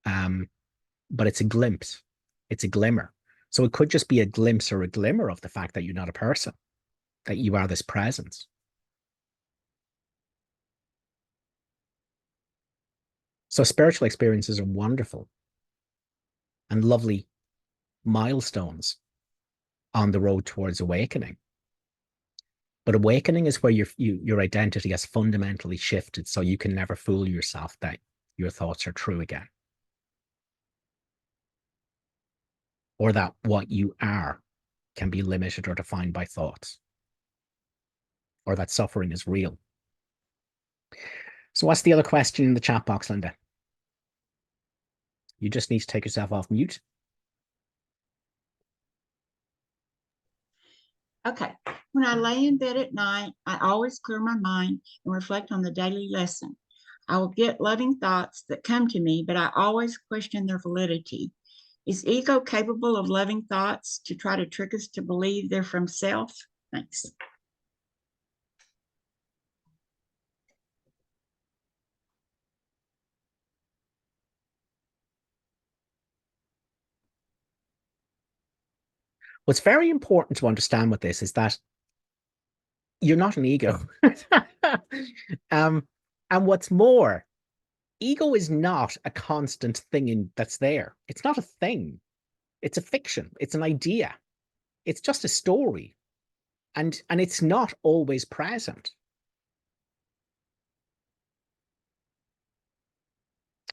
But it's a glimpse, it's a glimmer. So it could just be a glimpse or a glimmer of the fact that you're not a person, that you are this presence. So spiritual experiences are wonderful and lovely milestones on the road towards awakening. But awakening is where your identity has fundamentally shifted, so you can never fool yourself that your thoughts are true again. Or that what you are can be limited or defined by thoughts. Or that suffering is real. So what's the other question in the chat box, Linda? You just need to take yourself off mute. Okay. When I lay in bed at night, I always clear my mind and reflect on the daily lesson. I will get loving thoughts that come to me, but I always question their validity. Is ego capable of loving thoughts to try to trick us to believe they're from self? Thanks. What's very important to understand with this is that you're not an ego. And what's more, ego is not a constant thing that's there. It's not a thing. It's a fiction. It's an idea. It's just a story. And it's not always present.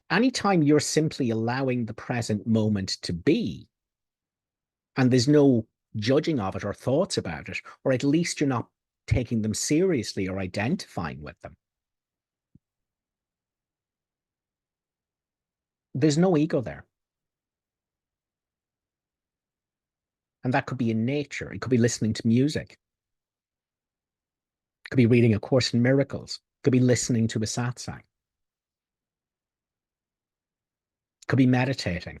Anytime you're simply allowing the present moment to be, and there's no judging of it or thoughts about it, or at least you're not taking them seriously or identifying with them, there's no ego there. And that could be in nature. It could be listening to music. It could be reading A Course in Miracles. It could be listening to a satsang. It could be meditating.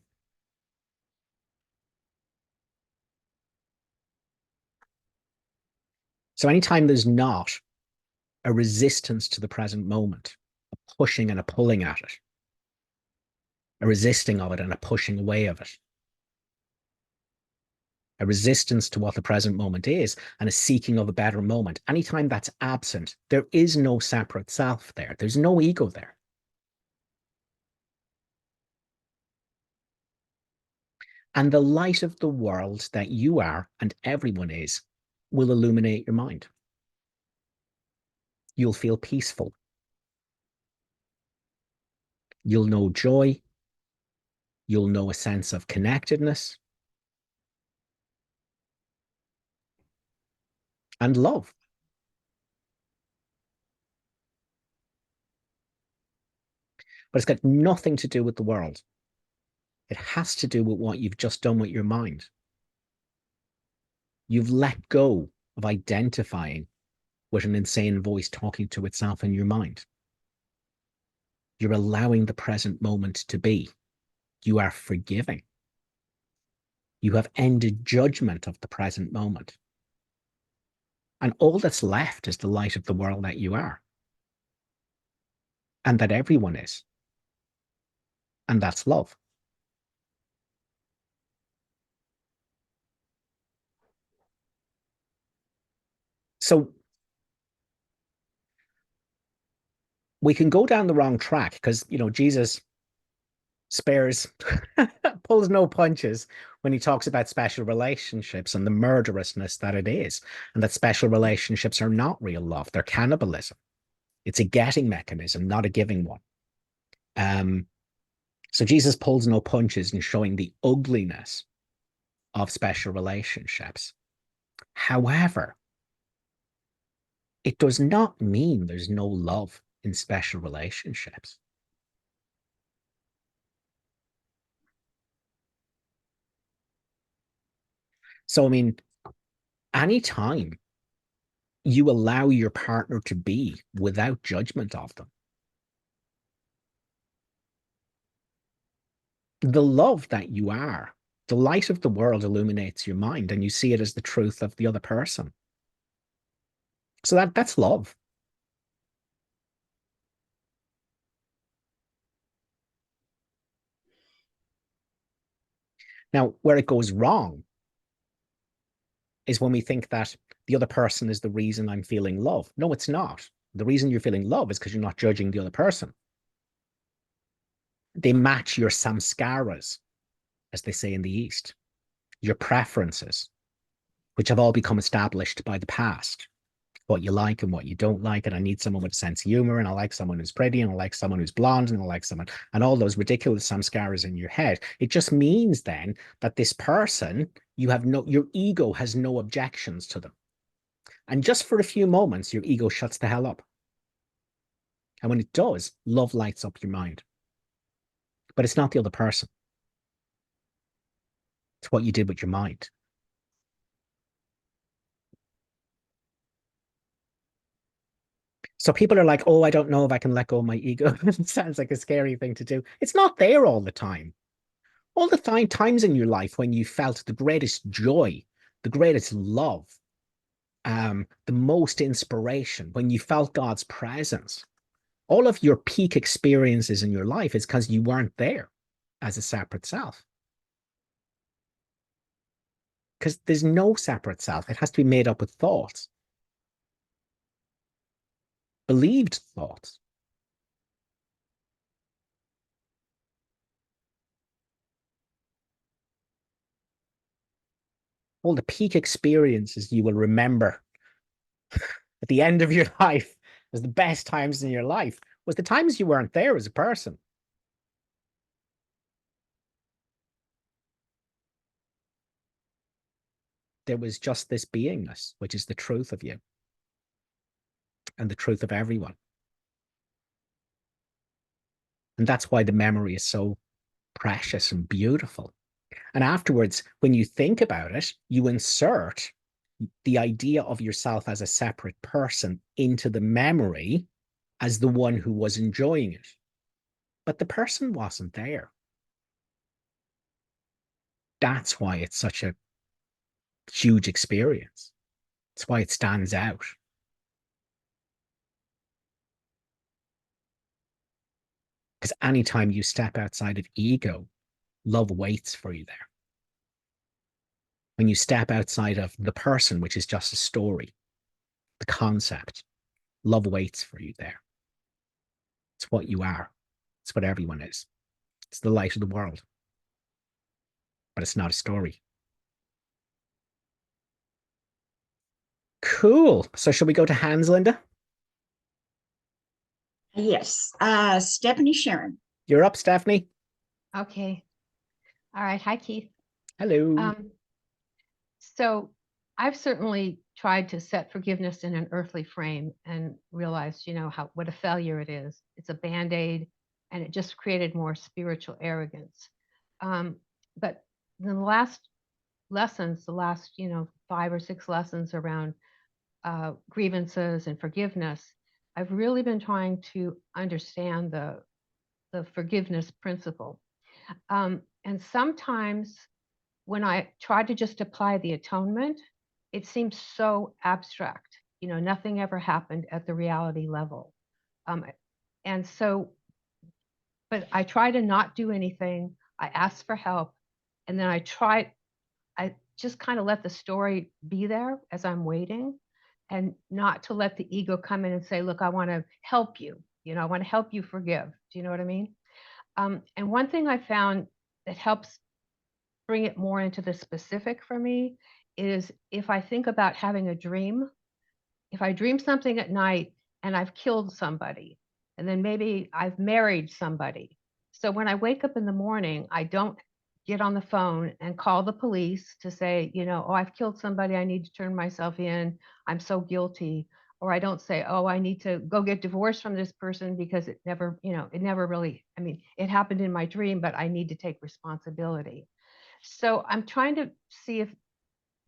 So anytime there's not a resistance to the present moment, a pushing and a pulling at it, a resisting of it and a pushing away of it, a resistance to what the present moment is and a seeking of a better moment. Anytime that's absent, there is no separate self there. There's no ego there. And the light of the world that you are and everyone is will illuminate your mind. You'll feel peaceful. You'll know joy. You'll know a sense of connectedness and love. But it's got nothing to do with the world. It has to do with what you've just done with your mind. You've let go of identifying with an insane voice talking to itself in your mind. You're allowing the present moment to be. You are forgiving. You have ended judgment of the present moment. And all that's left is the light of the world that you are. And that everyone is. And that's love. So we can go down the wrong track because, Jesus spares, pulls no punches when he talks about special relationships and the murderousness that it is, and that special relationships are not real love. They're cannibalism. It's a getting mechanism, not a giving one. So Jesus pulls no punches in showing the ugliness of special relationships. However, it does not mean there's no love in special relationships. So, I mean, anytime you allow your partner to be without judgment of them, the love that you are, the light of the world illuminates your mind and you see it as the truth of the other person. So that's love. Now, where it goes wrong is when we think that the other person is the reason I'm feeling love. No, it's not. The reason you're feeling love is because you're not judging the other person. They match your samskaras, as they say in the East, your preferences, which have all become established by the past. What you like and what you don't like. And I need someone with a sense of humor, and I like someone who's pretty, and I like someone who's blonde, and I like someone, and all those ridiculous samskaras in your head. It just means then that this person, your ego has no objections to them. And just for a few moments, your ego shuts the hell up. And when it does, love lights up your mind. But it's not the other person. It's what you did with your mind. So people are like, oh, I don't know if I can let go of my ego. It sounds like a scary thing to do. It's not there all the time. All the times in your life when you felt the greatest joy, the greatest love, the most inspiration, when you felt God's presence, all of your peak experiences in your life is because you weren't there as a separate self. Because there's no separate self. It has to be made up with thoughts, believed thoughts. All the peak experiences you will remember at the end of your life as the best times in your life was the times you weren't there as a person. There was just this beingness, which is the truth of you and the truth of everyone. And that's why the memory is so precious and beautiful. And afterwards, when you think about it, you insert the idea of yourself as a separate person into the memory as the one who was enjoying it. But the person wasn't there. That's why it's such a huge experience. It's why it stands out. Because anytime you step outside of ego, love waits for you there. When you step outside of the person, which is just a story, the concept, love waits for you there. It's what you are. It's what everyone is. It's the light of the world. but it's not a story. Cool. So shall we go to hands, Linda? Yes. Stephanie Sharon. You're up, Stephanie. Okay. All right. Hi, Keith. Hello. Um, so I've certainly tried to set forgiveness in an earthly frame and realized, what a failure it is. It's a band-aid, and it just created more spiritual arrogance. But the last lessons, the last, 5 or 6 lessons around grievances and forgiveness, I've really been trying to understand the forgiveness principle. And sometimes when I try to just apply the atonement, it seems so abstract. Nothing ever happened at the reality level. And so, but I try to not do anything. I ask for help. And then I just kind of let the story be there as I'm waiting, and not to let the ego come in and say, look, I want to help you. I want to help you forgive. Do you know what I mean? And one thing I found that helps bring it more into the specific for me is if I think about having a dream, if I dream something at night and I've killed somebody, and then maybe I've married somebody. So when I wake up in the morning, I don't get on the phone and call the police to say, oh, I've killed somebody. I need to turn myself in. I'm so guilty. Or I don't say, oh, I need to go get divorced from this person because it never really, it happened in my dream, but I need to take responsibility. So I'm trying to see if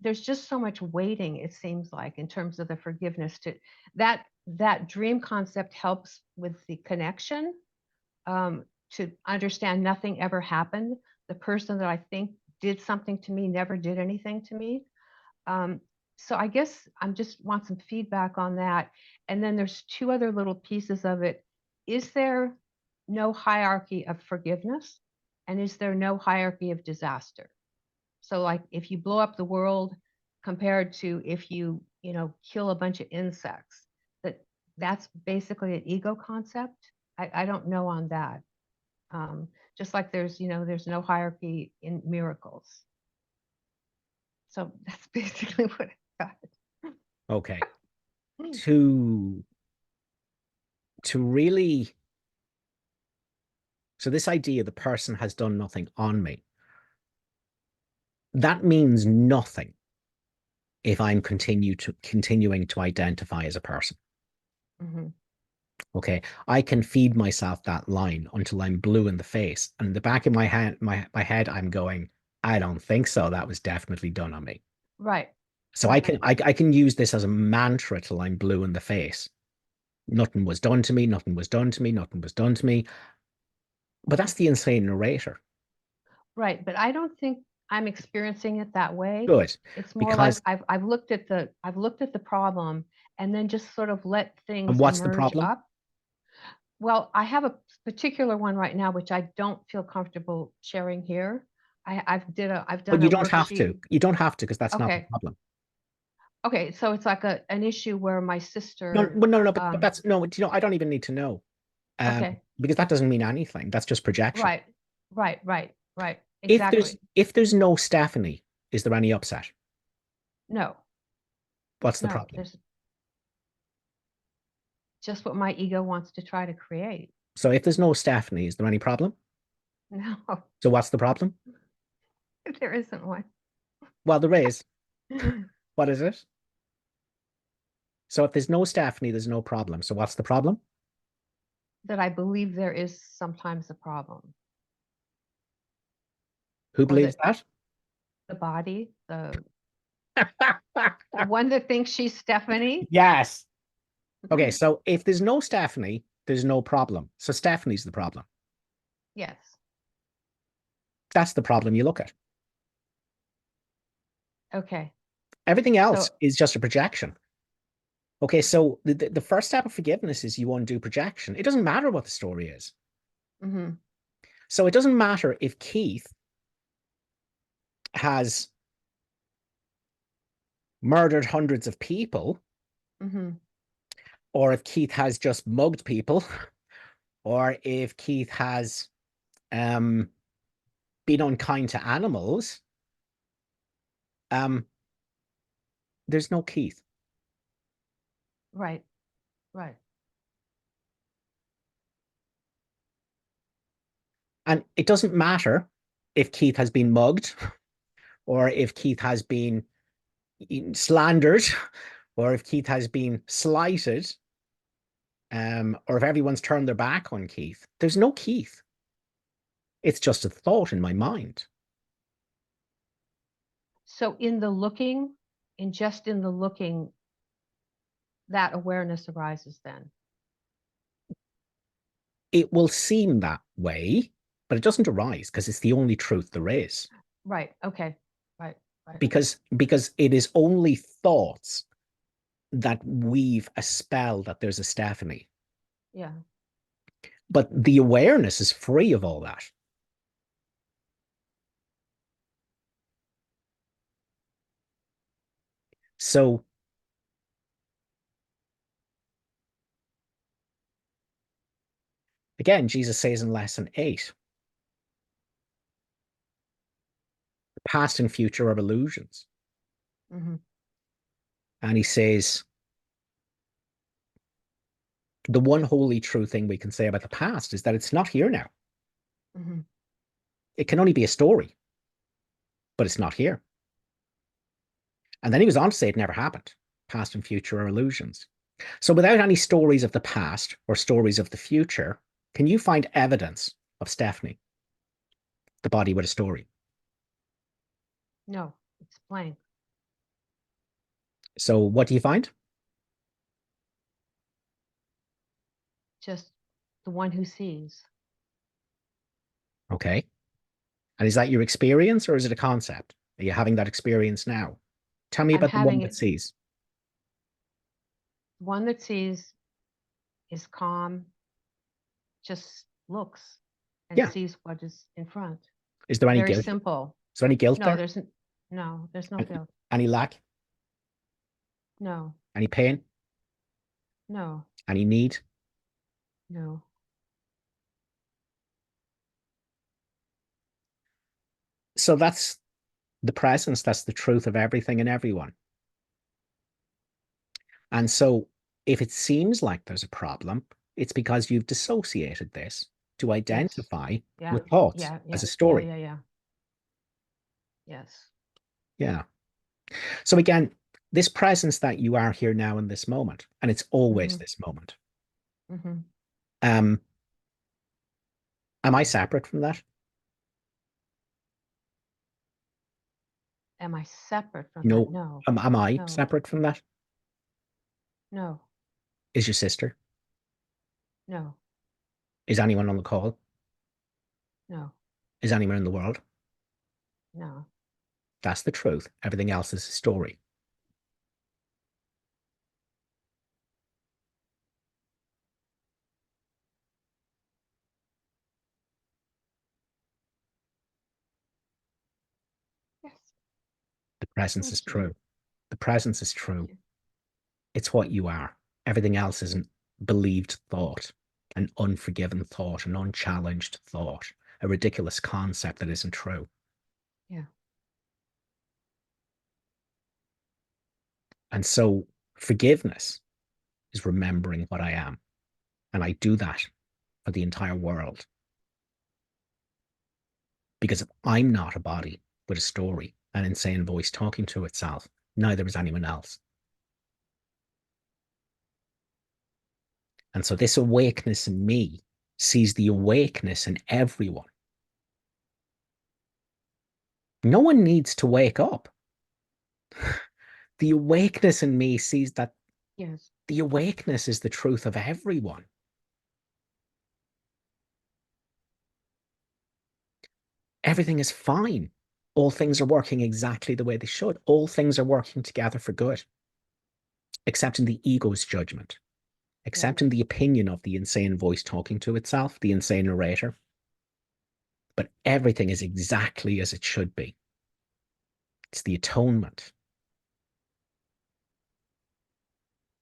there's just so much waiting, it seems like, in terms of the forgiveness. To that dream concept helps with the connection, to understand nothing ever happened. The person that I think did something to me never did anything to me. So I guess I'm just want some feedback on that. And then there's 2 other little pieces of it. Is there no hierarchy of forgiveness? And is there no hierarchy of disaster? So like if you blow up the world compared to if you, kill a bunch of insects, that's basically an ego concept. I don't know on that. Just like there's no hierarchy in miracles. So that's basically what I got. Okay. To really, so this idea the person has done nothing on me, that means nothing if I'm continuing to identify as a person. Mm-hmm. Okay, I can feed myself that line until I'm blue in the face, and in the back of my head, I'm going, I don't think so. That was definitely done on me. Right. So Right. I can use this as a mantra till I'm blue in the face. Nothing was done to me. Nothing was done to me. Nothing was done to me. But that's the insane narrator. Right. But I don't think I'm experiencing it that way. Good, It's more like because I've looked at the problem and then just sort of let and things what's the emerge problem? up. Well, I have a particular one right now which I don't feel comfortable sharing here. I've But done you a don't have worksheet. to. You don't have to, because that's not the Okay. problem. Okay. So it's like an issue where my No, sister, well, no, but that's no. I don't even need to know, okay. because that doesn't mean anything. That's just projection. Right. Right. Right. Right. Exactly. If there's no Stephanie, is there any upset? No, What's the no, problem? there's just what my ego wants to try to create. So if there's no Stephanie, is there any problem? No, So what's the problem? there isn't one. Well, there is. What is it? So if there's no Stephanie, there's no problem. So what's the problem? That I believe there is sometimes a problem, Who or believes that that? the body, the one that thinks she's Stephanie. Yes. Okay, so if there's no Stephanie, there's no problem. So Stephanie's the problem. Yes. That's the problem you look at. Okay. Everything else So, is just a projection. Okay, so the first step of forgiveness is you undo projection. It doesn't matter what the story is. mm-hmm, So it doesn't matter if Keith has murdered hundreds of people, mm-hmm, or if Keith has just mugged people, or if Keith has been been unkind to animals, there's no Keith. Right. Right. And it doesn't matter if Keith has been mugged or if Keith has been slandered or if Keith has been slighted, or if everyone's turned their back on Keith. There's no Keith. It's just a thought in my mind. So in the looking, just in the looking, that awareness arises then. It will seem that way, but it doesn't arise because it's the only truth there is. Right. Okay. Right. Right. Because it is only thoughts that weave a spell that there's a Stephanie. Yeah. But the awareness is free of all that. So again, Jesus says in lesson 8, past and future are illusions. Mm-hmm. And he says, the one wholly true thing we can say about the past is that it's not here now. Mm-hmm. It can only be a story, but it's not here. And then he was on to say it never happened. Past and future are illusions. So without any stories of the past or stories of the future, can you find evidence of Stephanie, the body with a story? No, it's blank. So what do you find? Just the one who sees. Okay. And is that your experience or is it a concept? Are you having that experience now? Tell me I'm about the one having that it. sees. The one that sees is calm, just looks and Yeah. sees what is in front. Is there any Very guilt? simple. Is there any guilt No, there? there's no guilt. Any lack? No, Any pain? no, Any need? no. So that's the presence. That's the truth of everything and everyone. And so if it seems like there's a problem, it's because you've dissociated this to identify Yeah. with thoughts Yeah. as a Yeah. story. Yeah. Yes. Yeah. So again, this presence that you are here now in this moment, and it's always Mm-hmm. this moment. Mm-hmm. Am I separate from that? Am I separate from No. that? No. Am I No. separate from that? No. Is your sister? No. Is anyone on the call? No. Is anyone in the world? No. That's the truth. Everything else is a story. Yes. The presence Thank is you. true. The presence is Thank true. you. It's what you are. Everything else is an believed thought, an unforgiven thought, an unchallenged thought, a ridiculous concept that isn't true. Yeah. And so forgiveness is remembering what I am. And I do that for the entire world. Because if I'm not a body with a story, an insane voice talking to itself, neither is anyone else. And so this awakeness in me sees the awakeness in everyone. No one needs to wake up. The awakeness in me sees that Yes. the awakeness is the truth of everyone. Everything is fine. All things are working exactly the way they should. All things are working together for good, except in the ego's judgment, except in the opinion of the insane voice talking to itself, the insane narrator. But everything is exactly as it should be. It's the atonement.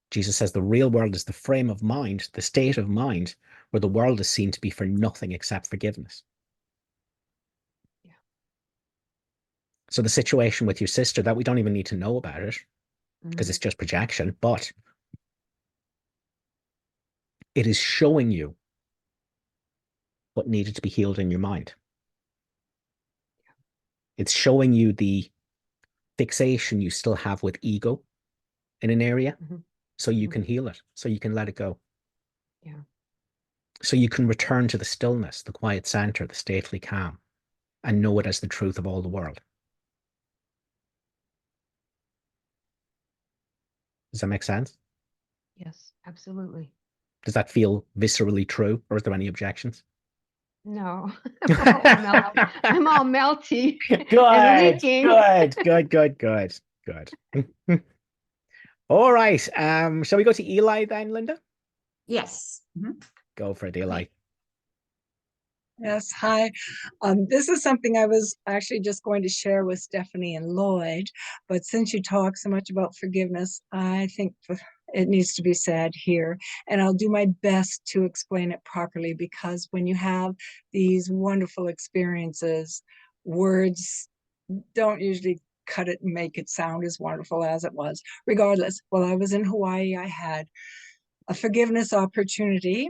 Jesus says the real world is the frame of mind, the state of mind, where the world is seen to be for nothing except forgiveness. Yeah. So the situation with your sister, that we don't even need to know about it because it's just projection, but it is showing you what needed to be healed in your mind. It's showing you the fixation you still have with ego in an area, so you can heal it, so you can let it go. Yeah. So you can return to the stillness, the quiet center, the stately calm, and know it as the truth of all the world. Does that make sense? Yes, absolutely. Does that feel viscerally true, or is there any objections? No, I'm all melty and Good, leaking. good. All right. Shall we go to Eli then, Linda? Yes. Go for it, Eli. Okay. Yes, hi. This is something I was actually just going to share with Stephanie and Lloyd, but since you talk so much about forgiveness, I think it needs to be said here, and I'll do my best to explain it properly, because when you have these wonderful experiences, words don't usually cut it and make it sound as wonderful as it was. Regardless, while I was in Hawaii, I had a forgiveness opportunity.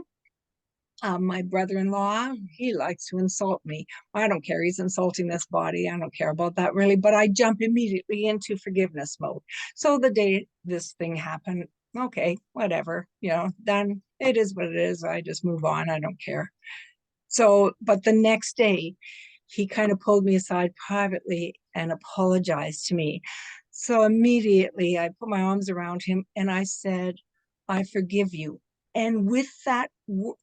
My brother-in-law, he likes to insult me. I don't care. He's insulting this body. I don't care about that really, but I jump immediately into forgiveness mode. So the day this thing happened, okay, whatever, done. It is what it is. I just move on. I don't care. So, but the next day, he kind of pulled me aside privately and apologized to me. So immediately I put my arms around him and I said, I forgive you. And with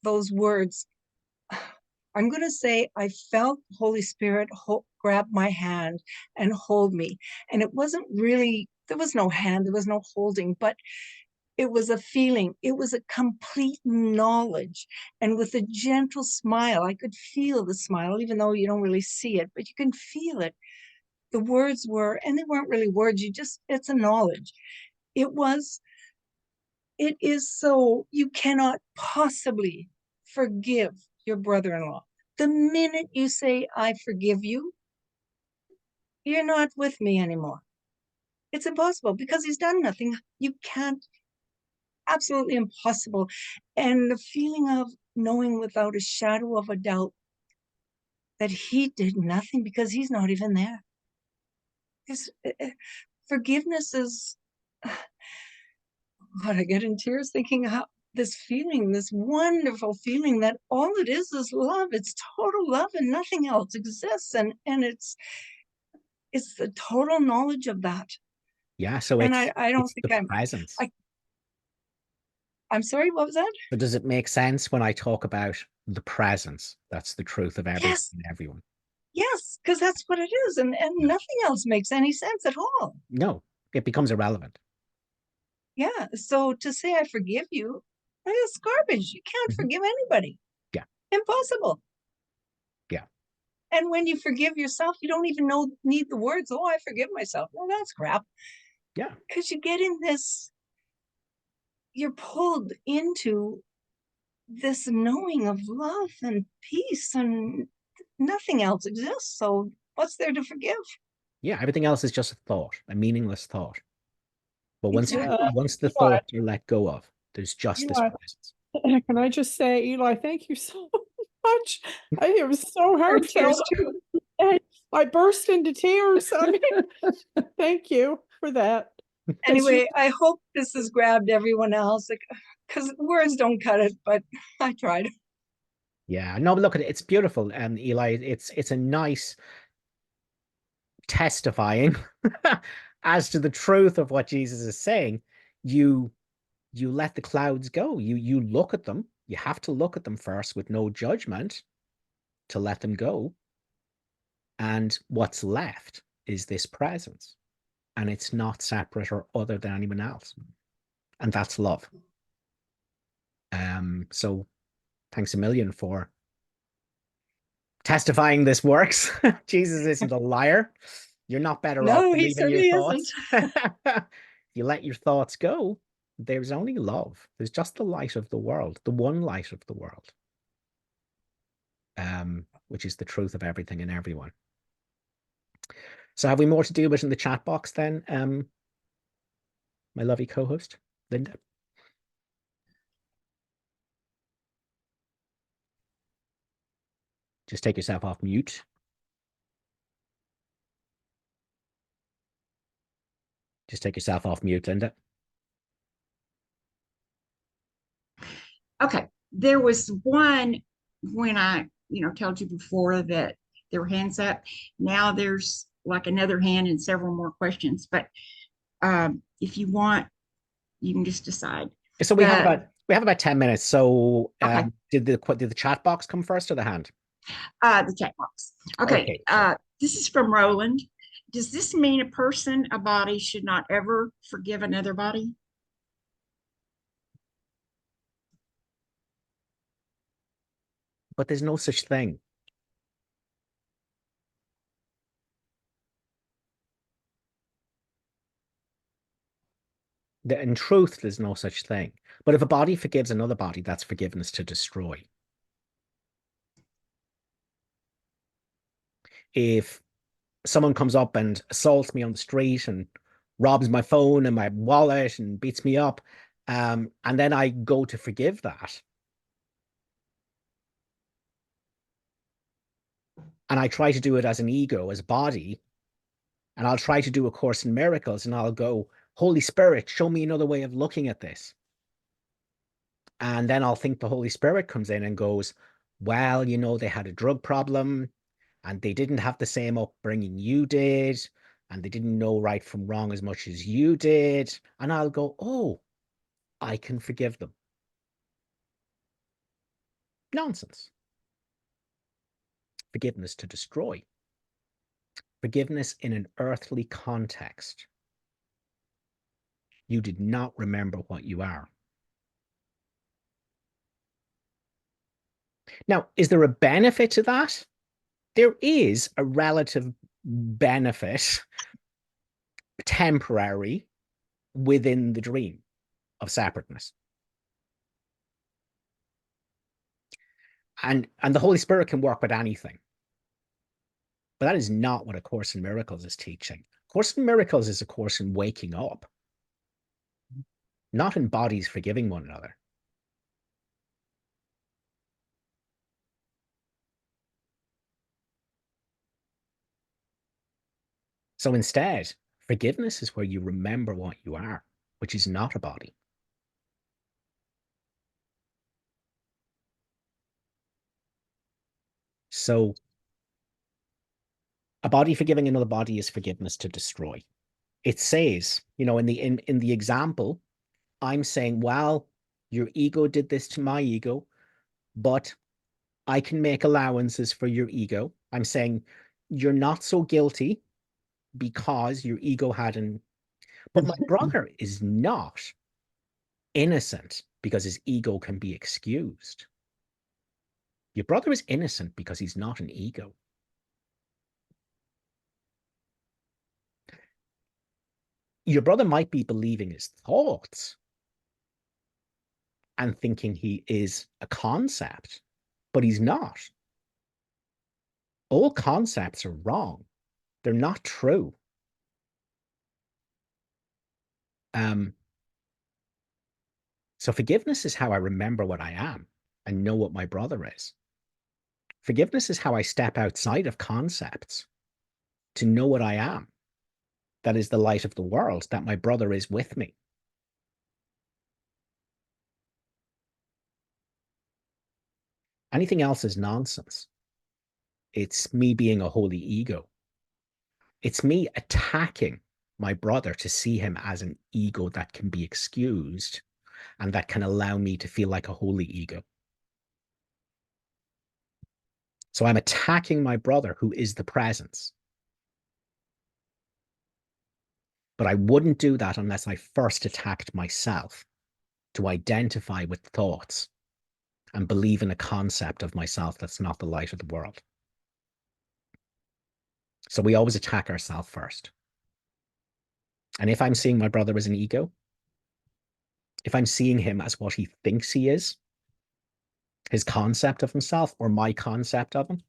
those words, I'm going to say I felt Holy Spirit grab my hand and hold me. And it wasn't really, there was no hand, there was no holding, but it was a feeling. It was a complete knowledge. And with a gentle smile, I could feel the smile, even though you don't really see it, but you can feel it. The words were, and they weren't really words, it's a knowledge. It is so, you cannot possibly forgive your brother-in-law. The minute you say, I forgive you, you're not with me anymore. It's impossible because he's done nothing. You can't, absolutely impossible. And the feeling of knowing without a shadow of a doubt that he did nothing because he's not even there. Forgiveness is, God, I get in tears thinking how this feeling, this wonderful feeling that all it is love. It's total love and nothing else exists. And it's the total knowledge of that. Yeah, so And it's I don't think the presence. I'm sorry, what was that? But does it make sense when I talk about the presence? That's the truth of everything Yes. and everyone. Yes, because that's what it is. And nothing else makes any sense at all. No, it becomes irrelevant. Yeah. So to say I forgive you, it's garbage. You can't forgive anybody. Yeah. Impossible. Yeah. And when you forgive yourself, you don't even need the words, oh, I forgive myself. Well, that's crap. Yeah. Because you get in this, you're pulled into this knowing of love and peace, and nothing else exists. So what's there to forgive? Yeah, everything else is just a thought, a meaningless thought. But once Exactly. once the thoughts are let go of, there's just this Eli, presence. can I just say, Eli, thank you so much. It was so Tears heartfelt. too. I burst into tears. I mean, thank you for that. Anyway, I hope this has grabbed everyone else, because words don't cut it, but I tried. Yeah, no, but look, it's beautiful, and Eli, it's a nice testifying as to the truth of what Jesus is saying. You let the clouds go. You look at them. You have to look at them first with no judgment to let them go. And what's left is this presence. And it's not separate or other than anyone else. And that's love. So thanks a million for testifying this works. Jesus isn't a liar. You're not better off No, he believing your certainly isn't. thoughts. You let your thoughts go. There's only love. There's just the light of the world, the one light of the world, which is the truth of everything and everyone. So have we more to deal with in the chat box then, my lovely co-host, Linda? Just take yourself off mute. Just take yourself off mute, Linda. Okay, there was one when I, told you before that there were hands up. Now there's like another hand and several more questions. But if you want, you can just decide. So we have about 10 minutes. So Okay. did the chat box come first or the hand? The chat box. Okay. Sure. This is from Roland. Does this mean a body should not ever forgive another body? But there's no such thing. In truth, there's no such thing. But if a body forgives another body, that's forgiveness to destroy. If someone comes up and assaults me on the street and robs my phone and my wallet and beats me up, and then I go to forgive that, and I try to do it as an ego, as a body, and I'll try to do A Course in Miracles, and I'll go, Holy Spirit, show me another way of looking at this. And then I'll think the Holy Spirit comes in and goes, well, they had a drug problem and they didn't have the same upbringing you did, and they didn't know right from wrong as much as you did. And I'll go, oh, I can forgive them. Nonsense. Forgiveness to destroy. Forgiveness in an earthly context. You did not remember what you are. Now, is there a benefit to that? There is a relative benefit, temporary, within the dream of separateness. And the Holy Spirit can work with anything. But that is not what A Course in Miracles is teaching. A Course in Miracles is a course in waking up, not in bodies forgiving one another. So instead, forgiveness is where you remember what you are, which is not a body. So a body forgiving another body is forgiveness to destroy. It says, in the example, I'm saying, well, your ego did this to my ego, but I can make allowances for your ego. I'm saying you're not so guilty because your ego hadn't. But my brother is not innocent because his ego can be excused. Your brother is innocent because he's not an ego. Your brother might be believing his thoughts and thinking he is a concept, but he's not. All concepts are wrong. They're not true. So forgiveness is how I remember what I am and know what my brother is. Forgiveness is how I step outside of concepts to know what I am. That is the light of the world, that my brother is with me. Anything else is nonsense. It's me being a holy ego. It's me attacking my brother to see him as an ego that can be excused and that can allow me to feel like a holy ego. So I'm attacking my brother who is the presence. But I wouldn't do that unless I first attacked myself to identify with thoughts and believe in a concept of myself that's not the light of the world. So we always attack ourselves first. And if I'm seeing my brother as an ego, if I'm seeing him as what he thinks he is, his concept of himself or my concept of him,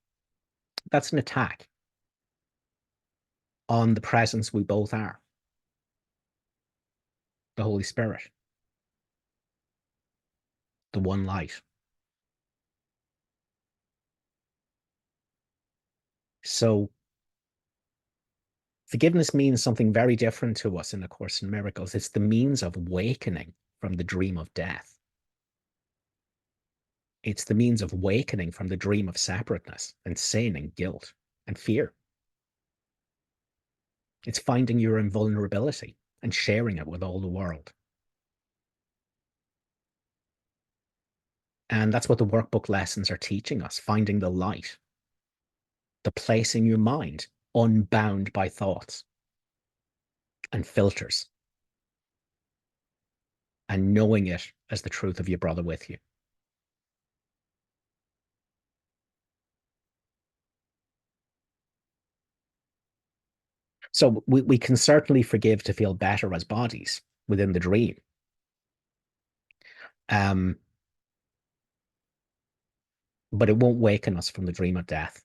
that's an attack. on the presence we both are, the Holy Spirit, the one light. So forgiveness means something very different to us in A Course in Miracles. It's the means of awakening from the dream of death. It's the means of awakening from the dream of separateness and sin and guilt and fear. It's finding your invulnerability and sharing it with all the world. And that's what the workbook lessons are teaching us, finding the light, the place in your mind unbound by thoughts and filters, and knowing it as the truth of your brother with you. So we can certainly forgive to feel better as bodies within the dream. But it won't waken us from the dream of death.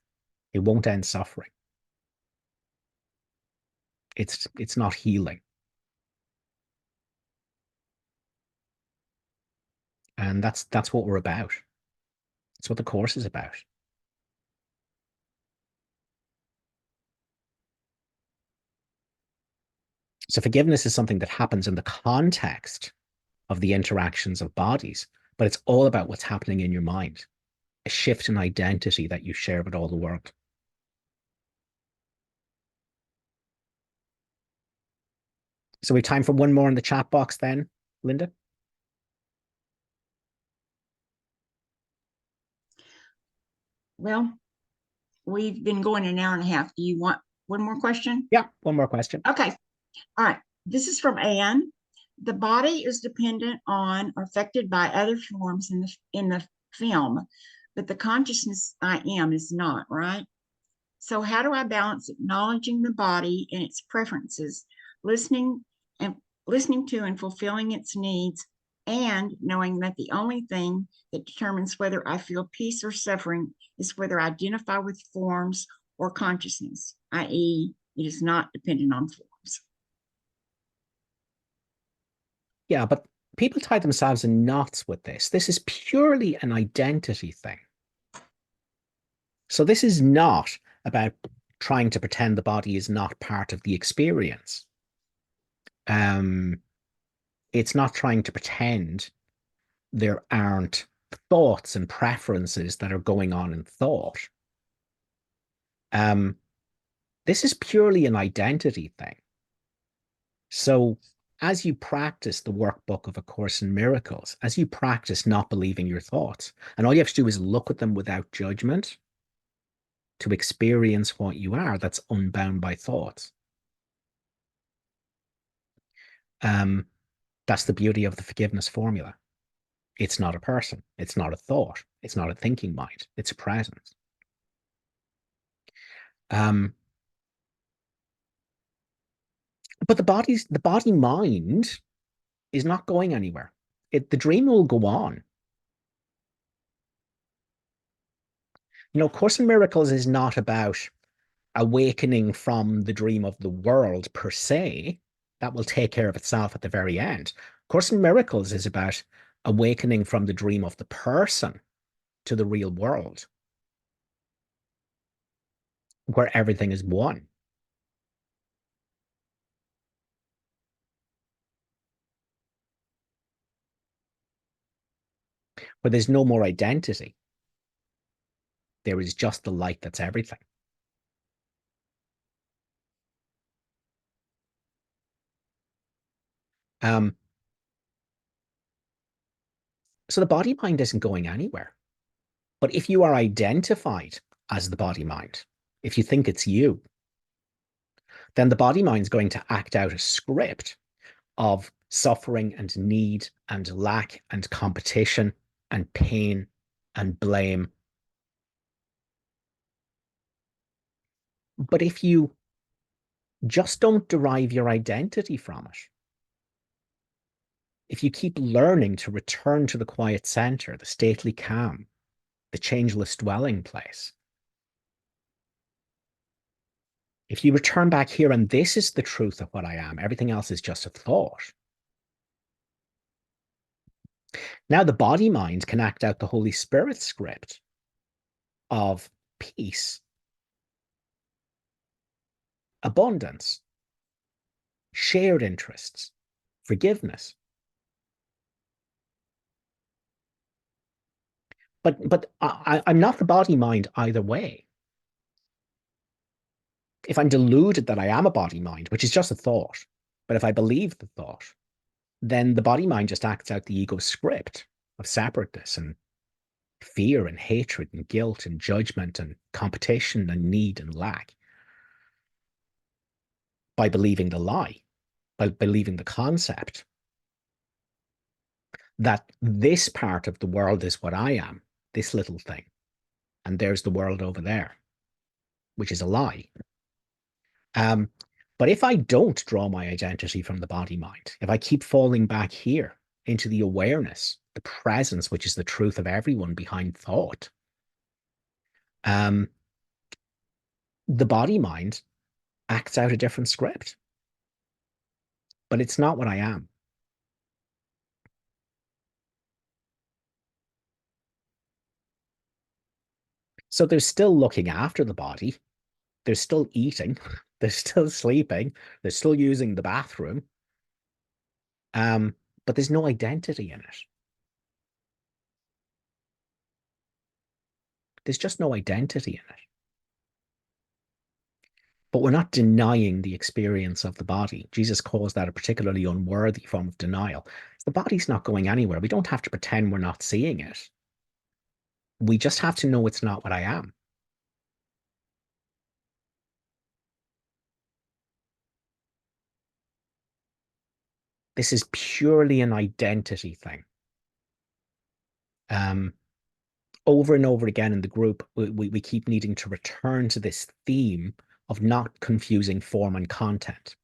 It won't end suffering. It's not healing. And that's what we're about. That's what the Course is about. So forgiveness is something that happens in the context of the interactions of bodies, but it's all about what's happening in your mind, a shift in identity that you share with all the world. So we have time for one more in the chat box then, Linda? Well, we've been going an hour and a half. Do you want one more question? Yeah, one more question. Okay. All right. This is from Anne. The body is dependent on or affected by other forms in the film, but the consciousness I am is not, right? So how do I balance acknowledging the body and its preferences, listening to and fulfilling its needs, and knowing that the only thing that determines whether I feel peace or suffering is whether I identify with forms or consciousness, i.e., it is not dependent on forms. Yeah, but people tie themselves in knots with this. This is purely an identity thing. So this is not about trying to pretend the body is not part of the experience. It's not trying to pretend there aren't thoughts and preferences that are going on in thought. This is purely an identity thing. So as you practice the workbook of A Course in Miracles, as you practice not believing your thoughts, and all you have to do is look at them without judgment to experience what you are, that's unbound by thoughts. That's the beauty of the forgiveness formula. It's not a person. It's not a thought. It's not a thinking mind. It's a presence. But the body mind is not going anywhere. The dream will go on. Course in Miracles is not about awakening from the dream of the world per se. That will take care of itself at the very end. Course in Miracles is about awakening from the dream of the person to the real world, where everything is one. Where there's no more identity. There is just the light that's everything. So the body mind isn't going anywhere. But if you are identified as the body mind, if you think it's you, then the body mind is going to act out a script of suffering and need and lack and competition and pain and blame. But if you just don't derive your identity from it, if you keep learning to return to the quiet center, the stately calm, the changeless dwelling place, If you return back here and this is the truth of what I am, everything else is just a thought. Now the body mind can act out the Holy Spirit script of peace, abundance, shared interests, forgiveness. But I'm not the body mind either way. If I'm deluded that I am a body mind, which is just a thought, but if I believe the thought, then the body mind just acts out the ego script of separateness and fear and hatred and guilt and judgment and competition and need and lack by believing the lie, by believing the concept that this part of the world is what I am, this little thing, and there's the world over there, which is a lie. But if I don't draw my identity from the body mind, if I keep falling back here into the awareness, the presence, which is the truth of everyone behind thought, the body mind acts out a different script. But it's not what I am. So they're still looking after the body. They're still eating. They're still sleeping. They're still using the bathroom. But there's no identity in it. There's just no identity in it. But we're not denying the experience of the body. Jesus calls that a particularly unworthy form of denial. The body's not going anywhere. We don't have to pretend we're not seeing it. We just have to know it's not what I am. This is purely an identity thing. Over and over again in the group, we keep needing to return to this theme of not confusing form and content.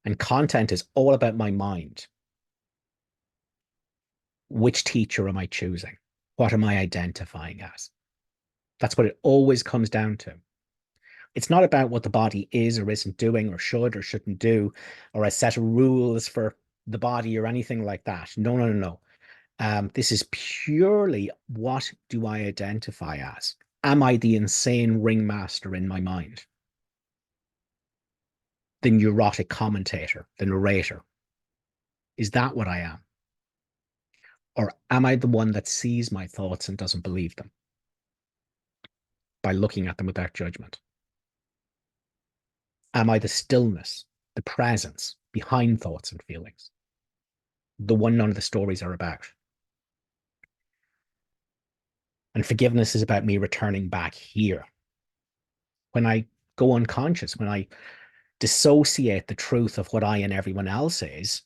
And content is all about my mind. Which teacher am I choosing? What am I identifying as? That's what it always comes down to. It's not about what the body is or isn't doing or should or shouldn't do, or a set of rules for the body or anything like that. No, no, no, no. This is purely, what do I identify as? Am I the insane ringmaster in my mind? The neurotic commentator, the narrator? Is that what I am? Or am I the one that sees my thoughts and doesn't believe them by looking at them without judgment? Am I the stillness, the presence behind thoughts and feelings? The one none of the stories are about. And forgiveness is about me returning back here. When I go unconscious, when I dissociate the truth of what I and everyone else is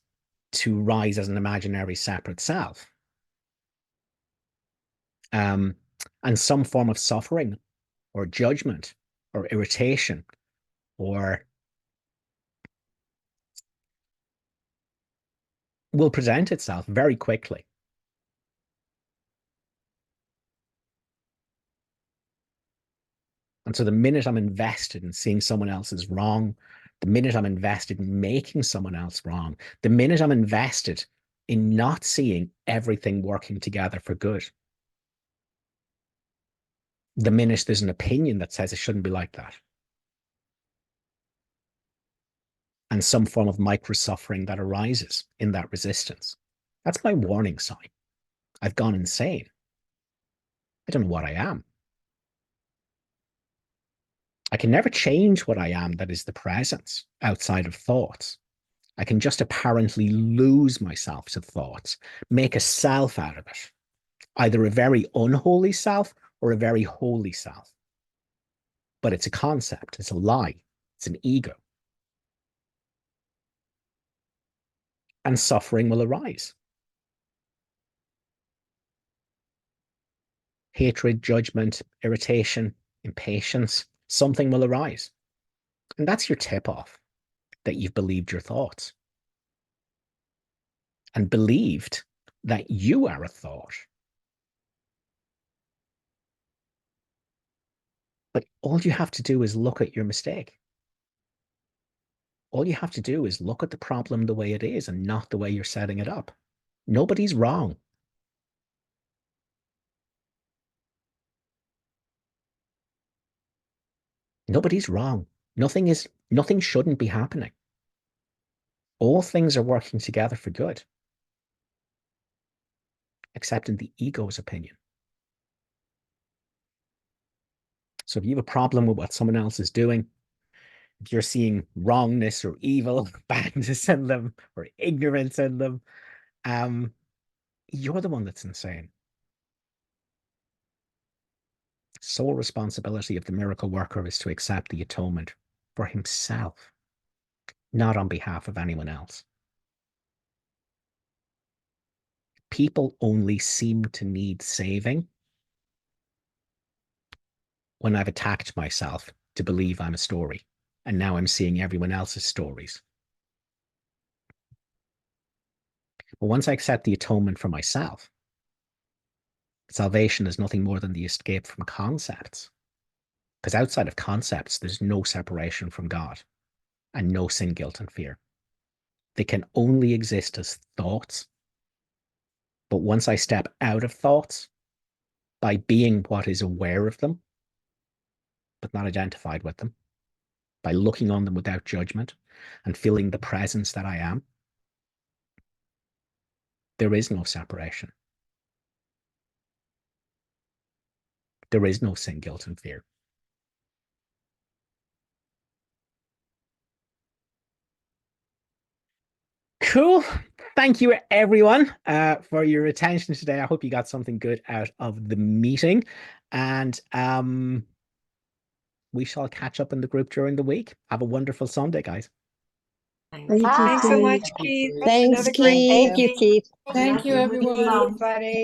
to rise as an imaginary separate self. And some form of suffering or judgment or irritation or will present itself very quickly. And so the minute I'm invested in seeing someone else as wrong, the minute I'm invested in making someone else wrong, the minute I'm invested in not seeing everything working together for good, the minute there's an opinion that says it shouldn't be like that, and some form of micro-suffering that arises in that resistance, that's my warning sign. I've gone insane. I don't know what I am. I can never change what I am that is the presence outside of thoughts. I can just apparently lose myself to thoughts, make a self out of it, either a very unholy self or a very holy self. But it's a concept, it's a lie, it's an ego. And suffering will arise. Hatred, judgment, irritation, impatience, something will arise. And that's your tip-off, that you've believed your thoughts. And believed that you are a thought. But all you have to do is look at your mistake. All you have to do is look at the problem the way it is and not the way you're setting it up. Nobody's wrong. Nobody's wrong. Nothing shouldn't be happening. All things are working together for good, except in the ego's opinion. So if you have a problem with what someone else is doing, if you're seeing wrongness or evil, badness in them, or ignorance in them, you're the one that's insane. Sole responsibility of the miracle worker is to accept the atonement for himself, not on behalf of anyone else. People only seem to need saving when I've attacked myself to believe I'm a story, and now I'm seeing everyone else's stories. But once I accept the atonement for myself, salvation is nothing more than the escape from concepts. Because outside of concepts, there's no separation from God and no sin, guilt, and fear. They can only exist as thoughts. But once I step out of thoughts, by being what is aware of them, but not identified with them, by looking on them without judgment and feeling the presence that I am, there is no separation. There is no sin, guilt, and fear. Cool. Thank you, everyone, for your attention today. I hope you got something good out of the meeting. And we shall catch up in the group during the week. Have a wonderful Sunday, guys. Thank you, Thanks so Keith. much, Keith. Thanks, Another great Keith. day. Thank you, Keith. Thank you, everyone. Everybody.